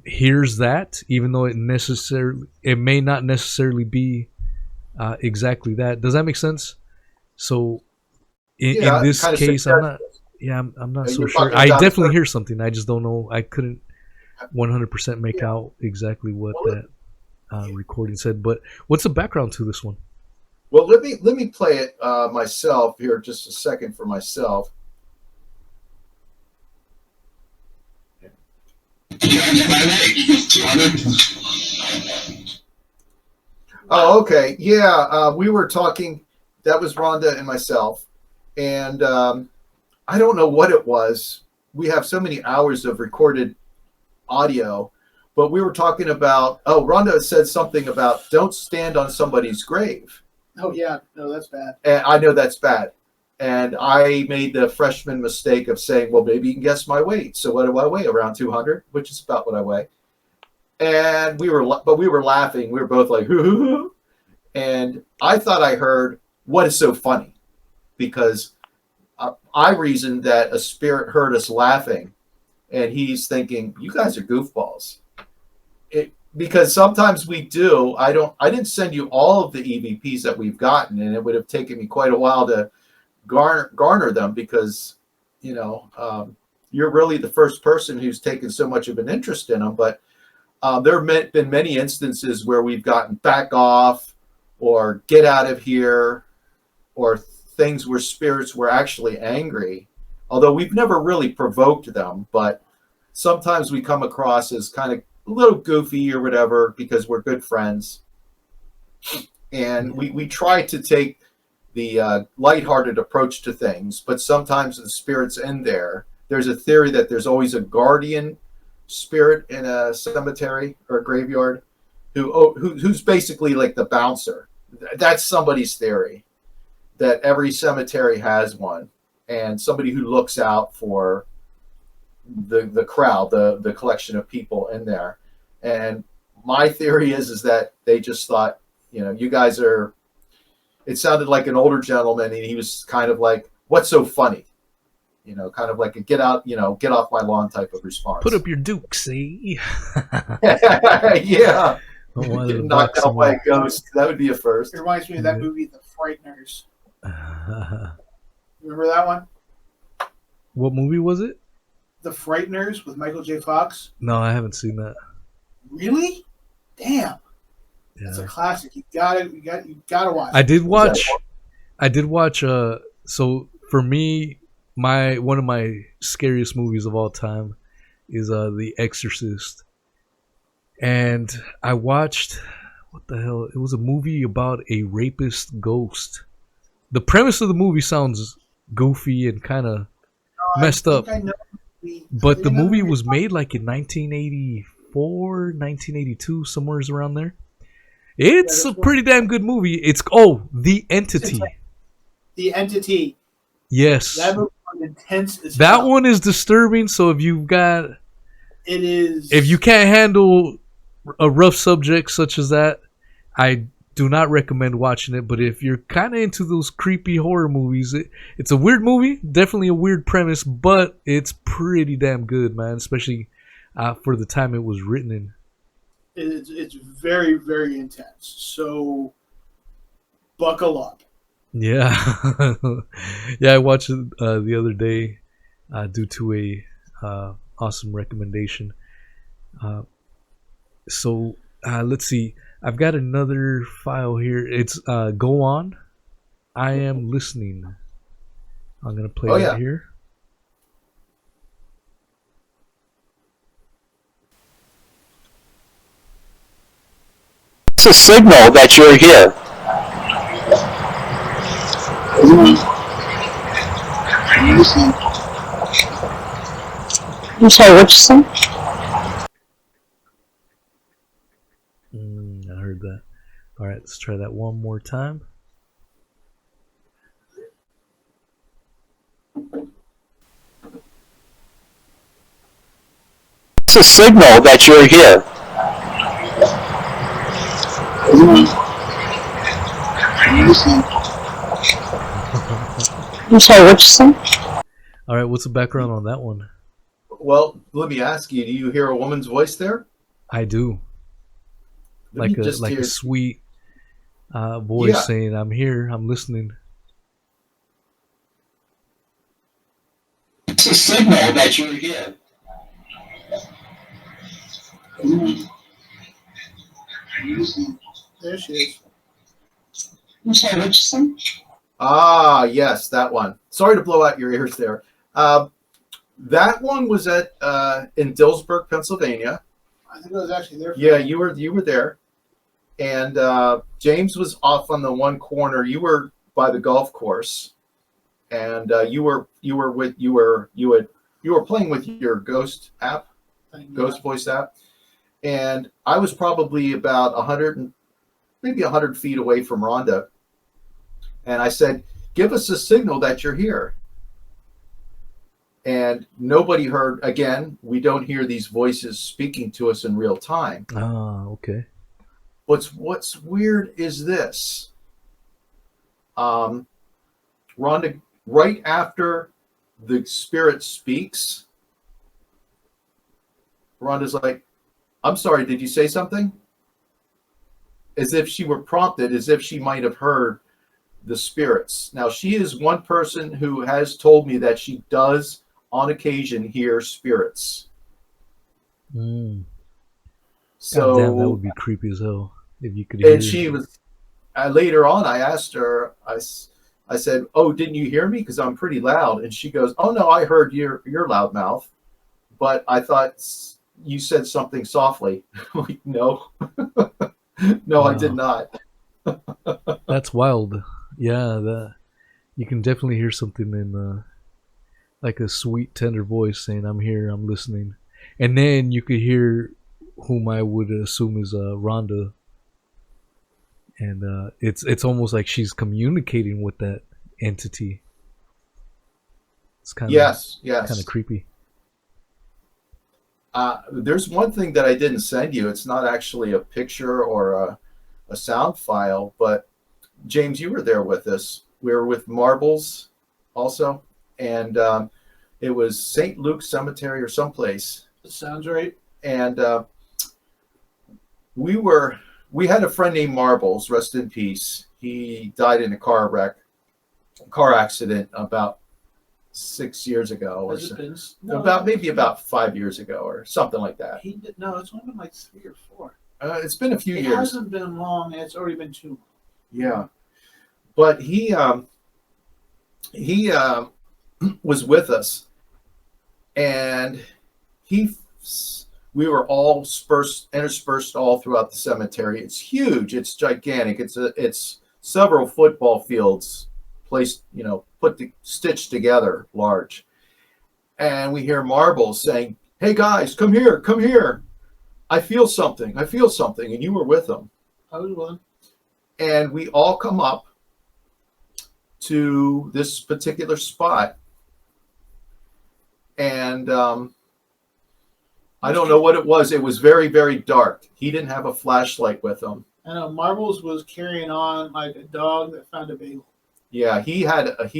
hears that, even though it may not necessarily be exactly that. Does that make sense? So in this case, I'm not so sure. I definitely hear something. I just don't know. I couldn't 100% make out exactly what that recording said. But what's the background to this one? Well, let me play it myself here, just a second for myself. Oh, okay. Yeah, we were talking. That was Rhonda and myself. And I don't know what it was. We have so many hours of recorded audio, but we were talking about, Rhonda said something about don't stand on somebody's grave. Oh, yeah. No, that's bad. And I know that's bad. And I made the freshman mistake of saying, well, maybe you can guess my weight. So what do I weigh? Around 200, which is about what I weigh. And we were laughing. We were both like, hoo. And I thought I heard, what is so funny? Because I reasoned that a spirit heard us laughing. And he's thinking, you guys are goofballs. Because sometimes we do. I didn't send you all of the EVPs that we've gotten, and it would have taken me quite a while to garner them because, you're really the first person who's taken so much of an interest in them. But there have been many instances where we've gotten back off or get out of here or things where spirits were actually angry, although we've never really provoked them. But sometimes we come across as kind of a little goofy or whatever because we're good friends. And we try to take the lighthearted approach to things, but sometimes the spirits in there. There's a theory that there's always a guardian spirit in a cemetery or a graveyard who's basically like the bouncer. That's somebody's theory, that every cemetery has one, and somebody who looks out for the crowd, the collection of people in there. And my theory is that they just thought, you guys are, it sounded like an older gentleman, and he was kind of like, what's so funny? Kind of like a get off my lawn type of response. Put up your Duke, see? Yeah. Getting knocked out by a ghost. That would be a first. It reminds me of that movie, The Frighteners. Remember that one? What movie was it? The Frighteners with Michael J. Fox. No, I haven't seen that. Really? Damn. Yeah. It's a classic. You gotta watch. I did watch. So for me, one of my scariest movies of all time is The Exorcist, and I watched, what the hell? It was a movie about a rapist ghost. The premise of the movie sounds goofy and kind of messed up, but the movie was made like in 1984, 1982, somewhere around there. It's a pretty damn good movie. It's The Entity. The Entity. Yes. That movie was intense as that hell. one is disturbing. So if you can't handle a rough subject such as that, I do not recommend watching it. But if you're kind of into those creepy horror movies, it's a weird movie, definitely a weird premise, but it's pretty damn good, man. Especially for the time it was written in. It's very, very intense. So buckle up. Yeah. Yeah, I watched it the other day due to a awesome recommendation. So let's see. I've got another file here. It's Go On. I Am Listening. I'm going to play it here. It's a signal that you're here. I'm sorry, what you say? I heard that. All right, let's try that one more time. It's a signal that you're here. I'm sorry, what you say? All right, what's the background on that one? Well, let me ask you, do you hear a woman's voice there? I do. Like a sweet voice saying, I'm here, I'm listening. It's a signal that you're here. There she is. I'm sorry, what you say? Ah, yes, that one. Sorry to blow out your ears there. That one was at in Dillsburg, Pennsylvania. I think it was actually there. Yeah, you were there. And James was off on the one corner. You were by the golf course, and you were playing with your Ghost app, Ghost Voice app, and I was probably about 100 feet away from Rhonda, and I said, "Give us a signal that you're here." And nobody heard. Again, we don't hear these voices speaking to us in real time. Ah, okay. What's weird is this. Rhonda, right after the spirit speaks, Rhonda's like, "I'm sorry, did you say something?" As if she were prompted, as if she might have heard the spirits. Now, she is one person who has told me that she does, on occasion, hear spirits. So, God damn, that would be creepy as hell if you could hear. And she was, later on, I asked her, I said, "Oh, didn't you hear me? Because I'm pretty loud." And she goes, "Oh, no, I heard your loud mouth, but I thought you said something softly." Like, no. No, wow. I did not. That's wild. Yeah, you can definitely hear something in like a sweet, tender voice saying, "I'm here, I'm listening." And then you could hear whom I would assume is Rhonda. And it's almost like she's communicating with that entity. It's kind of kind of creepy. There's one thing that I didn't send you. It's not actually a picture or a sound file, but James, you were there with us. We were with Marbles also, and it was St. Luke's Cemetery or someplace. That sounds right. And we had a friend named Marbles, rest in peace. He died in a car accident about 6 years ago, or so. Maybe about 5 years ago, or something like that. No, it's only been like 3 or 4. It's been a few years. It hasn't been long, and it's already been 2 long. Yeah, but he was with us, and we were all interspersed all throughout the cemetery. It's huge. It's gigantic. It's several football fields placed, stitched together, large. And we hear Marbles saying, "Hey guys, come here. I feel something. And you were with them. I was with them. And we all come up to this particular spot. And I don't know what it was. It was very, very dark. He didn't have a flashlight with him. I know Marbles was carrying on like a dog that found a bagel. Yeah, he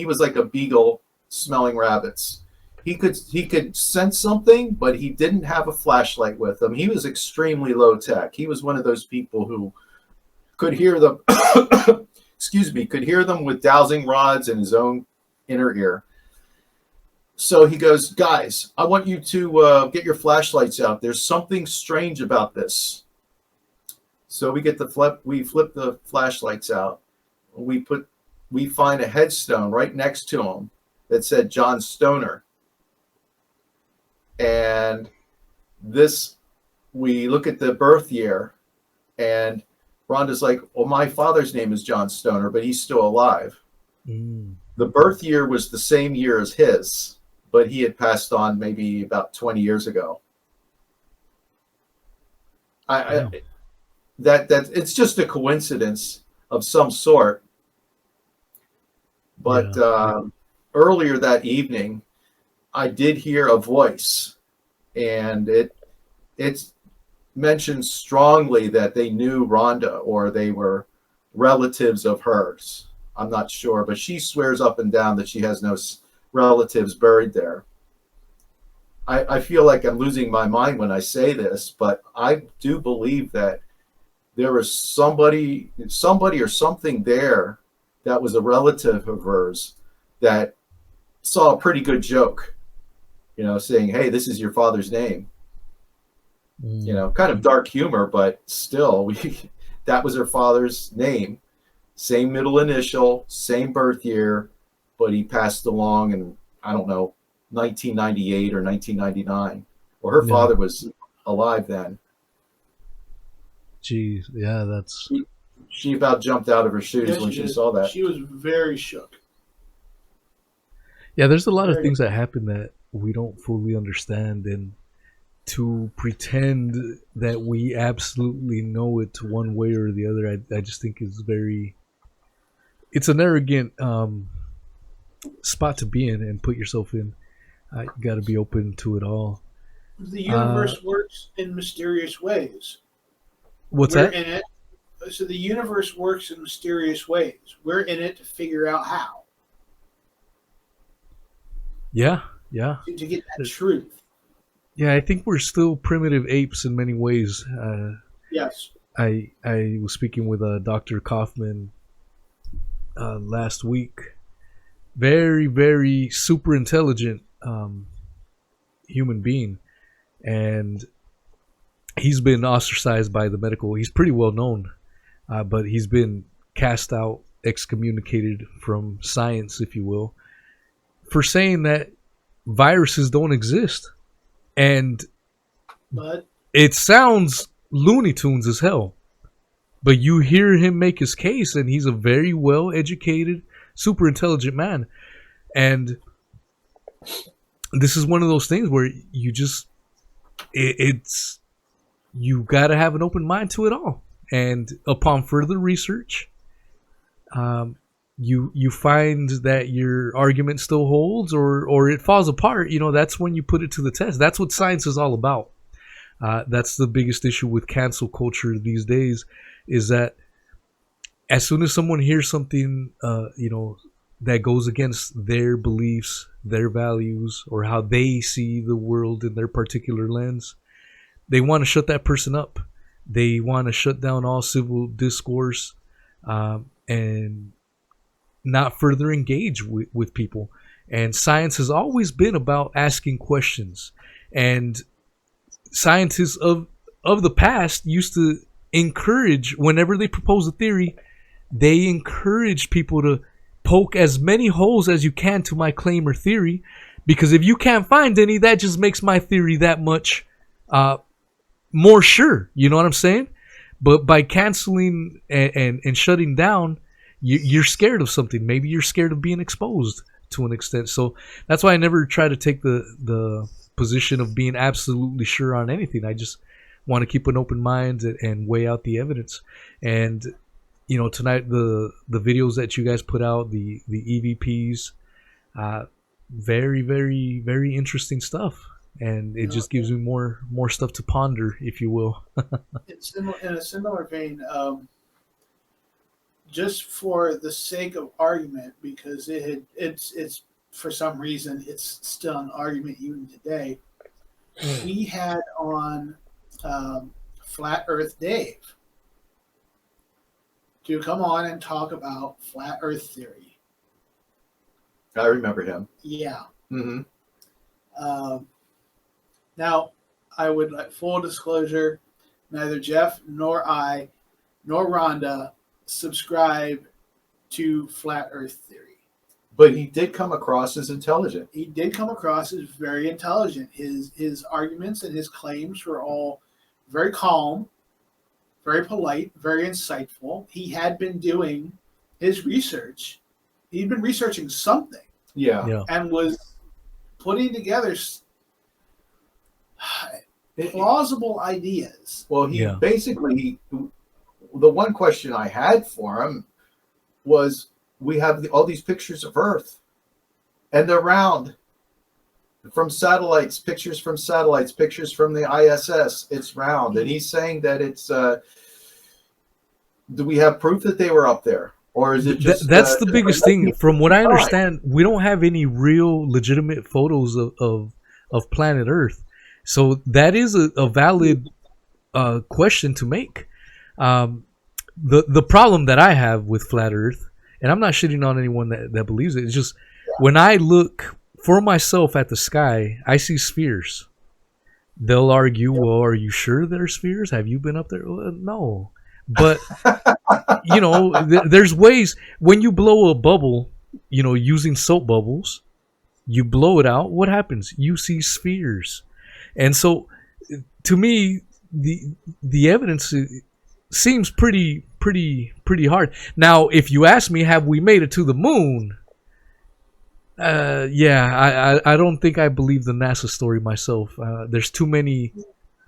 was like a beagle smelling rabbits. He could sense something, but he didn't have a flashlight with him. He was extremely low tech. He was one of those people who could hear them could hear them with dowsing rods in his own inner ear. So he goes, "Guys, I want you to get your flashlights out. There's something strange about this." So we flip the flashlights out. We find a headstone right next to him that said John Stoner. And we look at the birth year, and Rhonda's like, "Well, my father's name is John Stoner, but he's still alive." The birth year was the same year as his, but he had passed on maybe about 20 years ago. That it's just a coincidence of some sort. But earlier that evening, I did hear a voice, and it's mentioned strongly that they knew Rhonda or they were relatives of hers. I'm not sure, but she swears up and down that she has no relatives buried there. I feel like I'm losing my mind when I say this, but I do believe that there was somebody or something there that was a relative of hers that saw a pretty good joke, saying, "Hey, this is your father's name." Kind of dark humor, but still, that was her father's name. Same middle initial, same birth year, but he passed along in, I don't know, 1998 or 1999. Well, her father was alive then. Jeez, yeah, that's... She about jumped out of her shoes Yes, when she she did. saw that. She was very shook. Yeah, there's a lot of things that happen that we don't fully understand, and to pretend that we absolutely know it one way or the other, I just think is very... It's an arrogant spot to be in and put yourself in. You got to be open to it all. The universe works in mysterious ways. What's We're that? in it. So the universe works in mysterious ways. We're in it to figure out how. Yeah. To get that truth. Yeah, I think we're still primitive apes in many ways. Yes. I was speaking with Dr. Kaufman last week. Very, very super intelligent human being. And he's been ostracized by the medical. He's pretty well known, but he's been cast out, excommunicated from science, if you will, for saying that viruses don't exist. And But it sounds Looney Tunes as hell, but you hear him make his case, and he's a very well educated, super intelligent man. And this is one of those things where you just you got to have an open mind to it all. And upon further research, you find that your argument still holds, or it falls apart. That's when you put it to the test. That's what science is all about. That's the biggest issue with cancel culture these days, is that as soon as someone hears something, that goes against their beliefs, their values, or how they see the world in their particular lens, they want to shut that person up. They want to shut down all civil discourse, and not further engage with people. And science has always been about asking questions. And scientists of the past used to encourage, whenever they propose a theory, they encourage people to poke as many holes as you can to my claim or theory, because if you can't find any, that just makes my theory that much more sure. You know what I'm saying? But by canceling and shutting down, you're scared of something. Maybe you're scared of being exposed to an extent. So that's why I never try to take the position of being absolutely sure on anything. I just want to keep an open mind and weigh out the evidence. And tonight the videos that you guys put out, the EVPs, very, very, very interesting stuff. And it just gives me more stuff to ponder, if you will. in a similar vein, just for the sake of argument, because it's for some reason it's still an argument even today. We had on Flat Earth Dave to come on and talk about flat Earth theory. I remember him. Yeah. Mm-hmm. Now, I would like full disclosure: neither Jeff nor I nor Rhonda subscribe to flat Earth theory. But he did come across as intelligent. He did come across as very intelligent. His arguments and his claims were all very calm, very polite, very insightful. He had been doing his research. He'd been researching something. Yeah. And was putting together plausible ideas. Well, basically, the one question I had for him was, we have all these pictures of Earth, and they're round. From satellites, pictures from the ISS, it's round. And he's saying that it's, do we have proof that they were up there? Or is it just... That's the biggest thing. From what I understand, we don't have any real legitimate photos of planet Earth. So that is a valid question to make. The problem that I have with flat Earth, and I'm not shitting on anyone that believes it, it's just when I look for myself at the sky, I see spheres. They'll argue, well, are you sure they're spheres? Have you been up there? Well, no. But, there's ways. When you blow a bubble, using soap bubbles, you blow it out. What happens? You see spheres. And so, to me, the evidence seems pretty hard. Now, if you ask me, have we made it to the moon? Yeah, I don't think I believe the NASA story myself. There's too many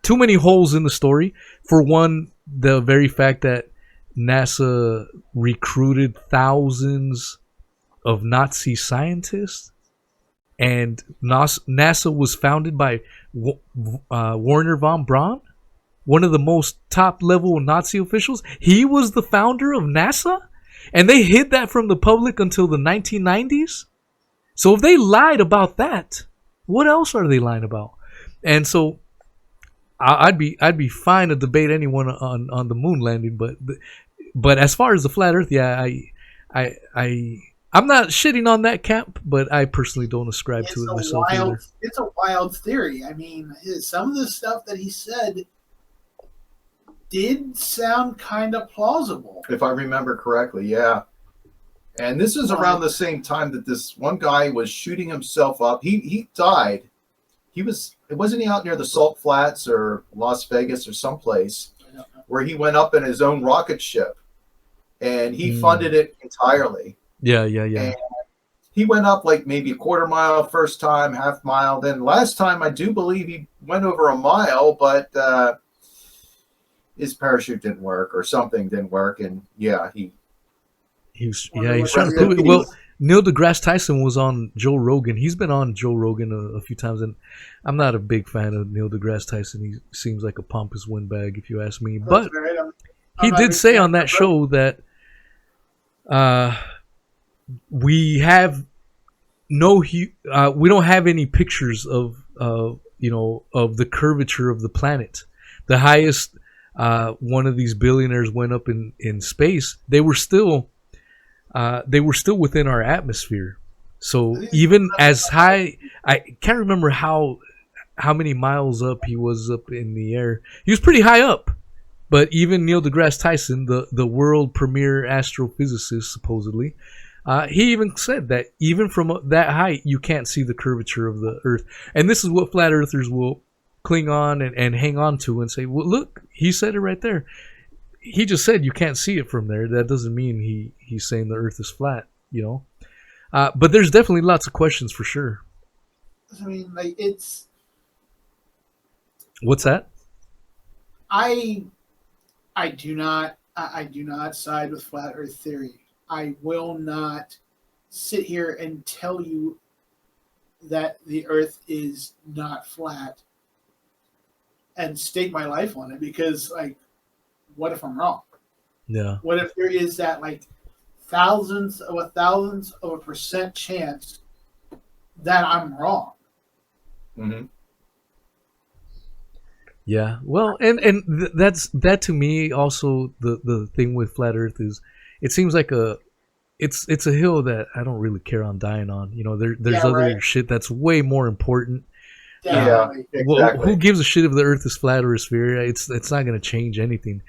holes in the story. For one, the very fact that NASA recruited thousands of Nazi scientists, and NASA was founded by Werner von Braun, one of the most top-level Nazi officials. He was the founder of NASA, and they hid that from the public until the 1990s. So if they lied about that, what else are they lying about? And so I'd be fine to debate anyone on the moon landing, but as far as the flat Earth, yeah, I'm not shitting on that camp, but I personally don't ascribe to it myself either. It's a wild theory. I mean, some of the stuff that he said did sound kind of plausible. If I remember correctly, yeah. And this is around the same time that this one guy was shooting himself up. He died. Wasn't he out near the Salt Flats or Las Vegas or someplace where he went up in his own rocket ship, and he funded it entirely. Yeah. And he went up like maybe a quarter mile first time, half mile. Then last time, I do believe he went over a mile, but his parachute didn't work or something didn't work, and yeah, he was trying to prove it. Well, Neil deGrasse Tyson was on Joe Rogan. He's been on Joe Rogan a few times, and I'm not a big fan of Neil deGrasse Tyson. He seems like a pompous windbag, if you ask me. But he did say on that show that we don't have any pictures of the curvature of the planet. The highest one of these billionaires went up in space. They were still within our atmosphere. So even as high, I can't remember how many miles up he was up in the air. He was pretty high up. But even Neil deGrasse Tyson, the world premier astrophysicist, supposedly, he even said that even from that height, you can't see the curvature of the Earth. And this is what flat earthers will cling on and hang on to and say, well, look, he said it right there. He just said you can't see it from there. That doesn't mean he's saying the Earth is flat, But there's definitely lots of questions for sure. I mean, like, it's... What's that? I do not side with flat Earth theory. I will not sit here and tell you that the Earth is not flat and stake my life on it, because, like, what if I'm wrong? Yeah. What if there is that, like, thousandths of a percent chance that I'm wrong? Mm-hmm. Yeah. Well, and that to me also the thing with flat Earth is it seems like it's a hill that I don't really care on dying on. There's other shit that's way more important. Yeah, exactly. Well, who gives a shit if the Earth is flat or a sphere? It's not going to change anything.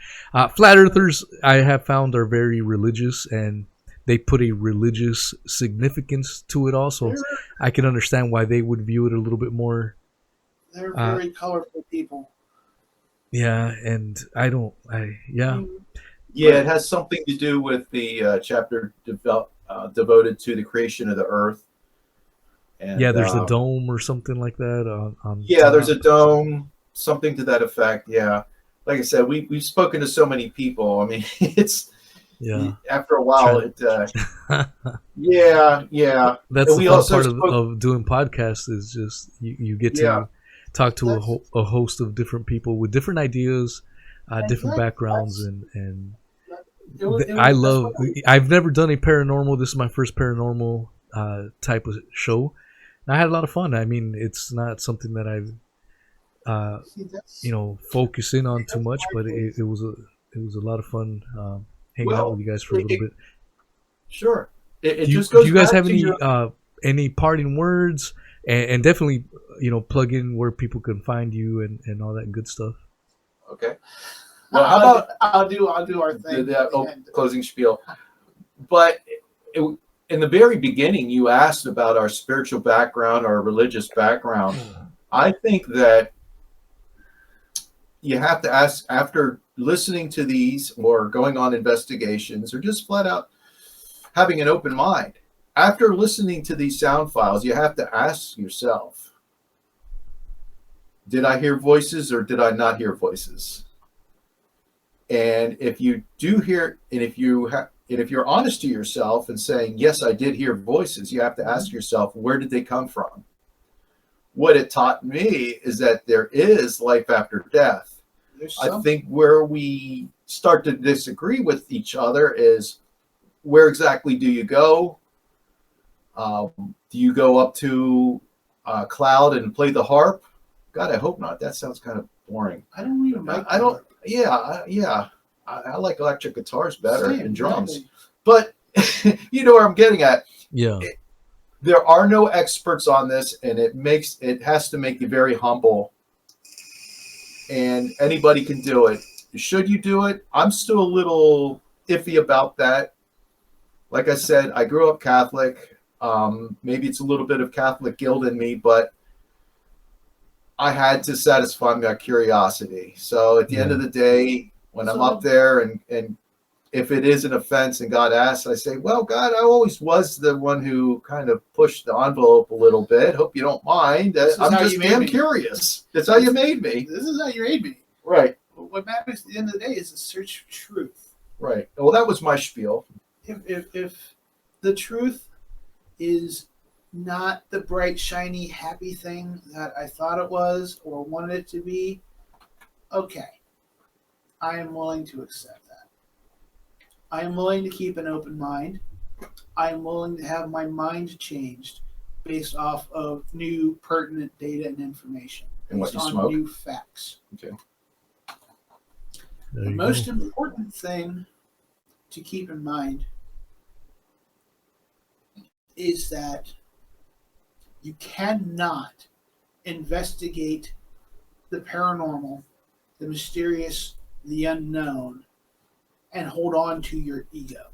Flat Earthers, I have found, are very religious, and they put a religious significance to it also. I can understand why they would view it a little bit more. They're very colorful people. Yeah, and Yeah, it has something to do with the chapter devoted to the creation of the Earth. And, there's a dome or something like that. There's a dome, something to that effect. Yeah, like I said, we've spoken to so many people. I mean, it's after a while, That's the fun part of doing podcasts is just you get to talk to a host of different people with different ideas, different backgrounds, and I've never done a paranormal. This is my first paranormal type of show. And I had a lot of fun. I mean, it's not something that I've focus in on too much, but it was a lot of fun hanging out with you guys for a little bit. Sure. Do you guys have any parting words? And definitely, plug in where people can find you and all that good stuff. Okay. Well, how about I'll do our thing. The closing spiel. But in the very beginning, you asked about our spiritual background, our religious background. I think that you have to ask, after listening to these or going on investigations or just flat out having an open mind, after listening to these sound files, you have to ask yourself, did I hear voices or did I not hear voices? And if you do hear, and if you're honest to yourself and saying, yes, I did hear voices, you have to ask yourself, where did they come from? What it taught me is that there is life after death. I think where we start to disagree with each other is, where exactly do you go? Do you go up to a cloud and play the harp? God, I hope not. That sounds kind of boring. I don't even like I don't. Yeah. I like electric guitars better Same, and drums. exactly. But you know where I'm getting at. Yeah. There are no experts on this, and it has to make you very humble. And anybody can do it. Should you do it? I'm still a little iffy about that. Like I said, I grew up Catholic. Maybe it's a little bit of Catholic guilt in me, but I had to satisfy my curiosity. So at the end of the day, when I'm up there and if it is an offense and God asks, I say, well, God, I always was the one who kind of pushed the envelope a little bit. Hope you don't mind. I'm just damn curious. That's how you made me. This is how you made me. Right. What matters at the end of the day is the search for truth. Right. Well, that was my spiel. If the truth is not the bright, shiny, happy thing that I thought it was or wanted it to be, okay. I am willing to accept that. I am willing to keep an open mind. I am willing to have my mind changed based off of new pertinent data and information. And what based you on smoke? new facts. Okay. The most important thing to keep in mind is that you cannot investigate the paranormal, the mysterious, the unknown, and hold on to your ego.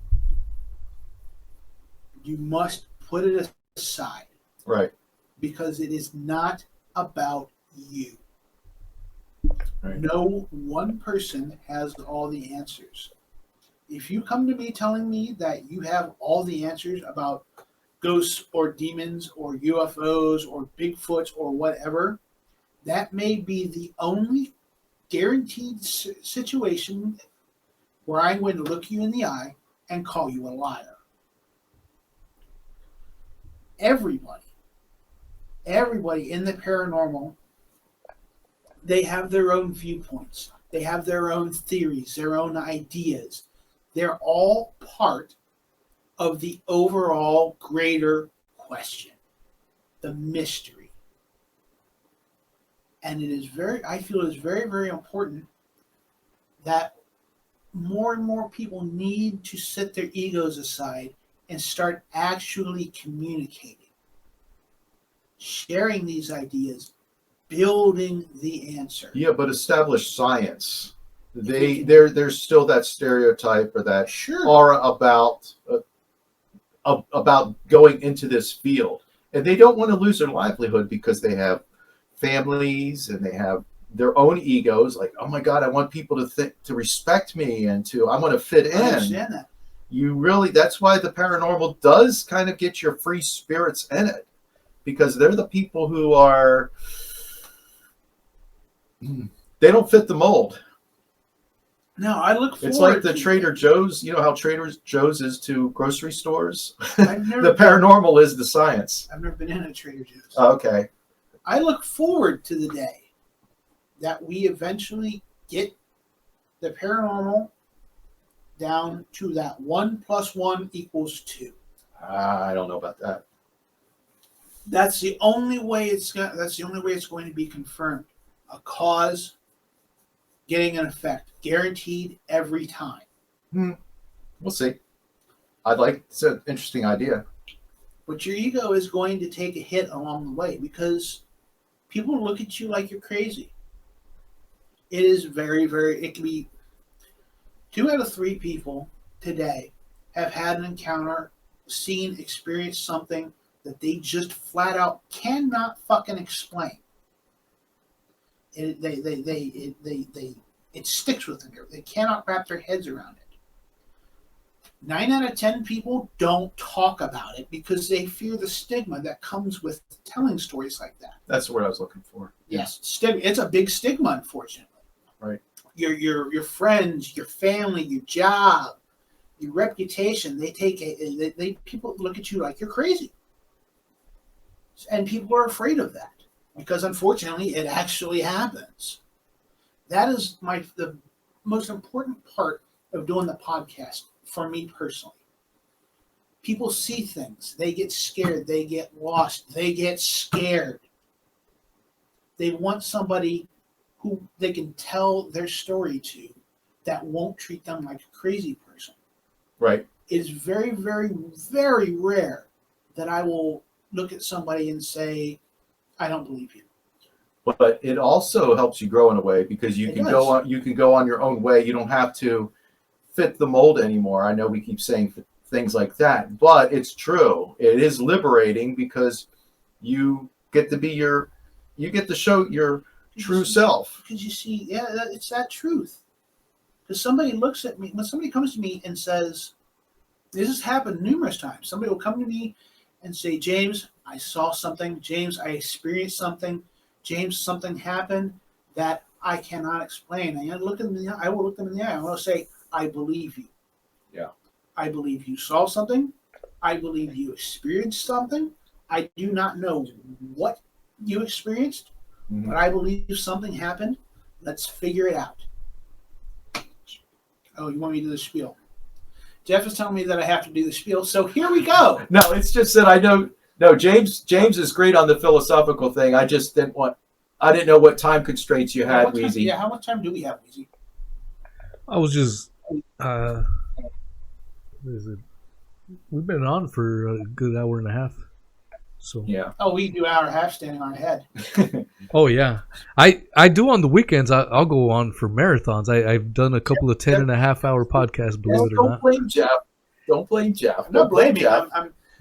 You must put it aside. Right. Because it is not about you. Right. No one person has all the answers. If you come to me telling me that you have all the answers about ghosts or demons or UFOs or Bigfoots or whatever, that may be the only guaranteed situation where I'm going to look you in the eye and call you a liar. Everybody in the paranormal, they have their own viewpoints. They have their own theories, their own ideas. They're all part of the overall greater question, the mystery. And I feel it's very, very important that more and more people need to set their egos aside and start actually communicating, sharing these ideas, building the answer. Yeah, but established science. There's still that stereotype or that aura about going into this field, and they don't want to lose their livelihood because they have families and they have their own egos. Like, oh my God, I want people to respect me and I want to fit in. I understand that. That's why the paranormal does kind of get your free spirits in it, because they're the people who they don't fit the mold. No, I look forward. It's like the Trader Joe's. You know how Trader Joe's is to grocery stores? The paranormal is the science. I've never been in a Trader Joe's. Okay. I look forward to the day that we eventually get the paranormal down to that 1 + 1 = 2. I don't know about that. That's the only way it's going to be confirmed. A cause getting an effect, guaranteed every time. We'll see. It's an interesting idea. But your ego is going to take a hit along the way because people look at you like you're crazy. It is very, very, it can be 2 out of 3 people today have had an encounter, experienced something that they just flat out cannot fucking explain. They It sticks with them. They cannot wrap their heads around it. 9 out of 10 people don't talk about it because they fear the stigma that comes with telling stories like that. That's what I was looking for. Yes, stigma. It's a big stigma, unfortunately. Right. Your friends, your family, your job, your reputation. People look at you like you're crazy, and people are afraid of that because unfortunately it actually happens. That is the most important part of doing the podcast for me personally. People see things, they get scared, they get lost, they get scared. They want somebody who they can tell their story to that won't treat them like a crazy person. Right. It is very, very, very rare that I will look at somebody and say, I don't believe you. But it also helps you grow in a way because you can go on your own way. You don't have to fit the mold anymore. I know we keep saying things like that, but it's true. It is liberating because you get to show your true self. Because you see, it's that truth. Because somebody looks at me, when somebody comes to me and says, this has happened numerous times. Somebody will come to me and say, James, I saw something. James, I experienced something. James, something happened that I cannot explain. And I will look them in the eye. I will say, I believe you. Yeah. I believe you saw something. I believe you experienced something. I do not know what you experienced, but I believe something happened. Let's figure it out. Oh, you want me to do the spiel? Jeff is telling me that I have to do the spiel, so here we go. No, it's just that I know. No, James is great on the philosophical thing. I just didn't know what time constraints you had, Weezy. Yeah, how much time do we have, Weezy? I was just, what is it? We've been on for a good hour and a half. So yeah. Oh, we do hour and a half standing on our head. Oh yeah, I do on the weekends. I'll go on for marathons. I've done a couple of 10.5-hour podcasts. Believe it or not. Don't blame Jeff. Don't blame Jeff. I'm not blaming Jeff.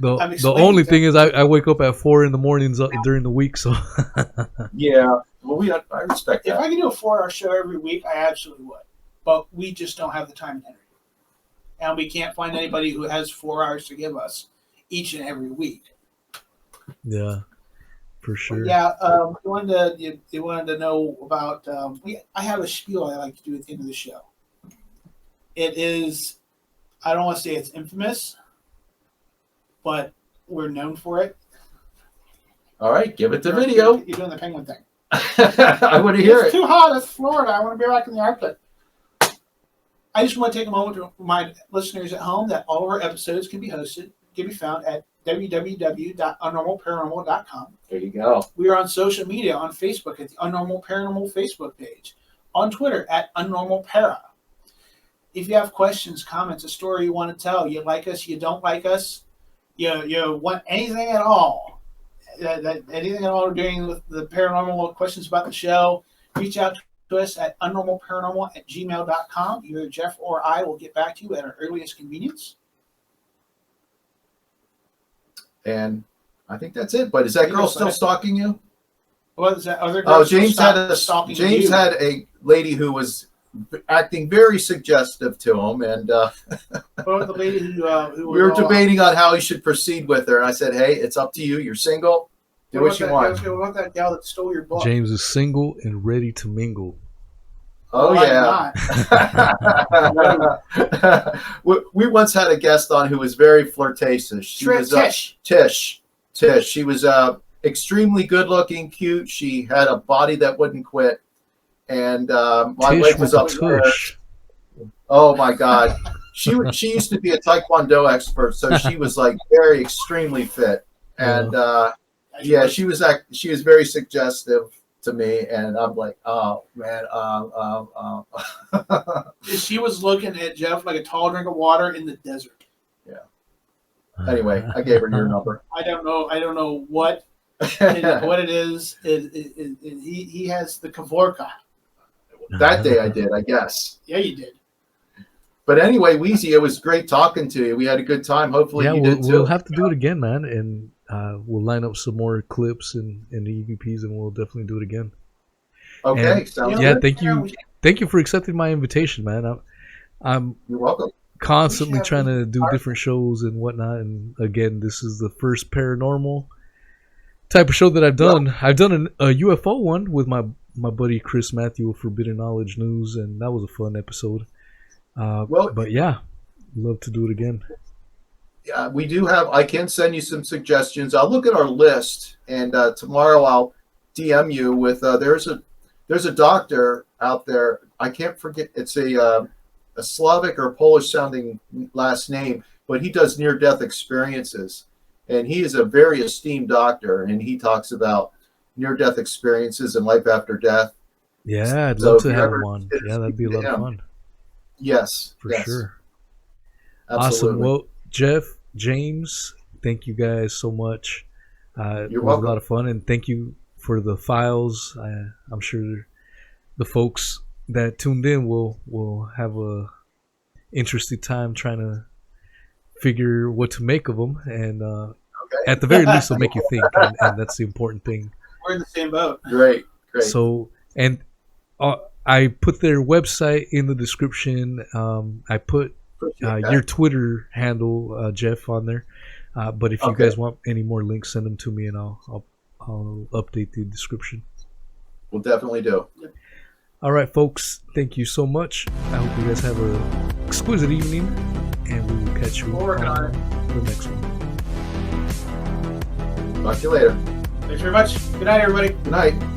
The only thing is I wake up at 4 in the mornings during the week. So yeah, well I respect that. If I could do a 4-hour show every week, I absolutely would. But we just don't have the time and energy, and we can't find anybody who has 4 hours to give us each and every week. Yeah, for sure. Yeah, you wanted to know about. I have a spiel I like to do at the end of the show. It is, I don't want to say it's infamous, but we're known for it. All right, give it the video. You're doing the penguin thing. I want to hear it. It's too hot. It's Florida. I want to be back in the Arctic. I just want to take a moment to remind listeners at home that all of our episodes can be found at www.unnormalparanormal.com. There you go. We are on social media on Facebook at the Unnormal Paranormal Facebook page, on Twitter at UnnormalPara. If you have questions, comments, a story you want to tell, you like us, you don't like us, you want anything at all, anything at all doing with the paranormal questions about the show, reach out to us at unnormalparanormal@gmail.com. Either Jeff or I will get back to you at our earliest convenience. And I think that's it. But is that girl still stalking you? What is that other girl? James had a lady who was acting very suggestive to him, and the lady who we were debating on how he should proceed with her. And I said, "Hey, it's up to you. You're single. Do what you want." What about that gal that stole your book? James is single and ready to mingle. Oh yeah. We once had a guest on who was very flirtatious. Tish. She was extremely good looking, cute. She had a body that wouldn't quit, and my leg was up to her. Oh my God. She used to be a Taekwondo expert, so she was like very extremely fit, and she was very suggestive to me, and I'm like, oh man, She was looking at Jeff like a tall drink of water in the desert. Yeah. Anyway, I gave her your number. I don't know what it is. He has the Kavorka. That day I did, I guess. Yeah, you did. But anyway, Weezy, it was great talking to you. We had a good time. Hopefully you did too. We'll have to do it again, man, and we'll line up some more clips and EVPs, and we'll definitely do it again. Okay, sounds good. good. Thank you. thank you for accepting my invitation, man. I'm You're welcome. constantly trying to do different shows and whatnot. And again, this is the first paranormal type of show that I've done. Well, I've done a UFO one with my buddy Chris Matthew of Forbidden Knowledge News, and that was a fun episode. But yeah, love to do it again. Yeah, we do have. I can send you some suggestions. I'll look at our list, and tomorrow I'll DM you with. There's a doctor out there. I can't forget. It's a Slavic or Polish sounding last name, but he does near-death experiences, and he is a very esteemed doctor, and he talks about near-death experiences and life after death. Yeah, I'd love to have one. Yeah, that'd be a lot of fun. Yes, for sure. Absolutely. Awesome. Well, Jeff, James, thank you guys so much. You're welcome. It was a lot of fun, and thank you for the files. I'm sure the folks that tuned in will have a interesting time trying to figure what to make of them, and at the very least, they'll make you think, and that's the important thing. We're in the same boat. Great. So, and I put their website in the description. I put your Twitter handle, Jeff, on there. But if you guys want any more links, send them to me, and I'll update the description. We'll definitely do. Yep. All right, folks. Thank you so much. I hope you guys have an exquisite evening, and we will catch you on the next one. Talk to you later. Thanks very much. Good night, everybody. Good night.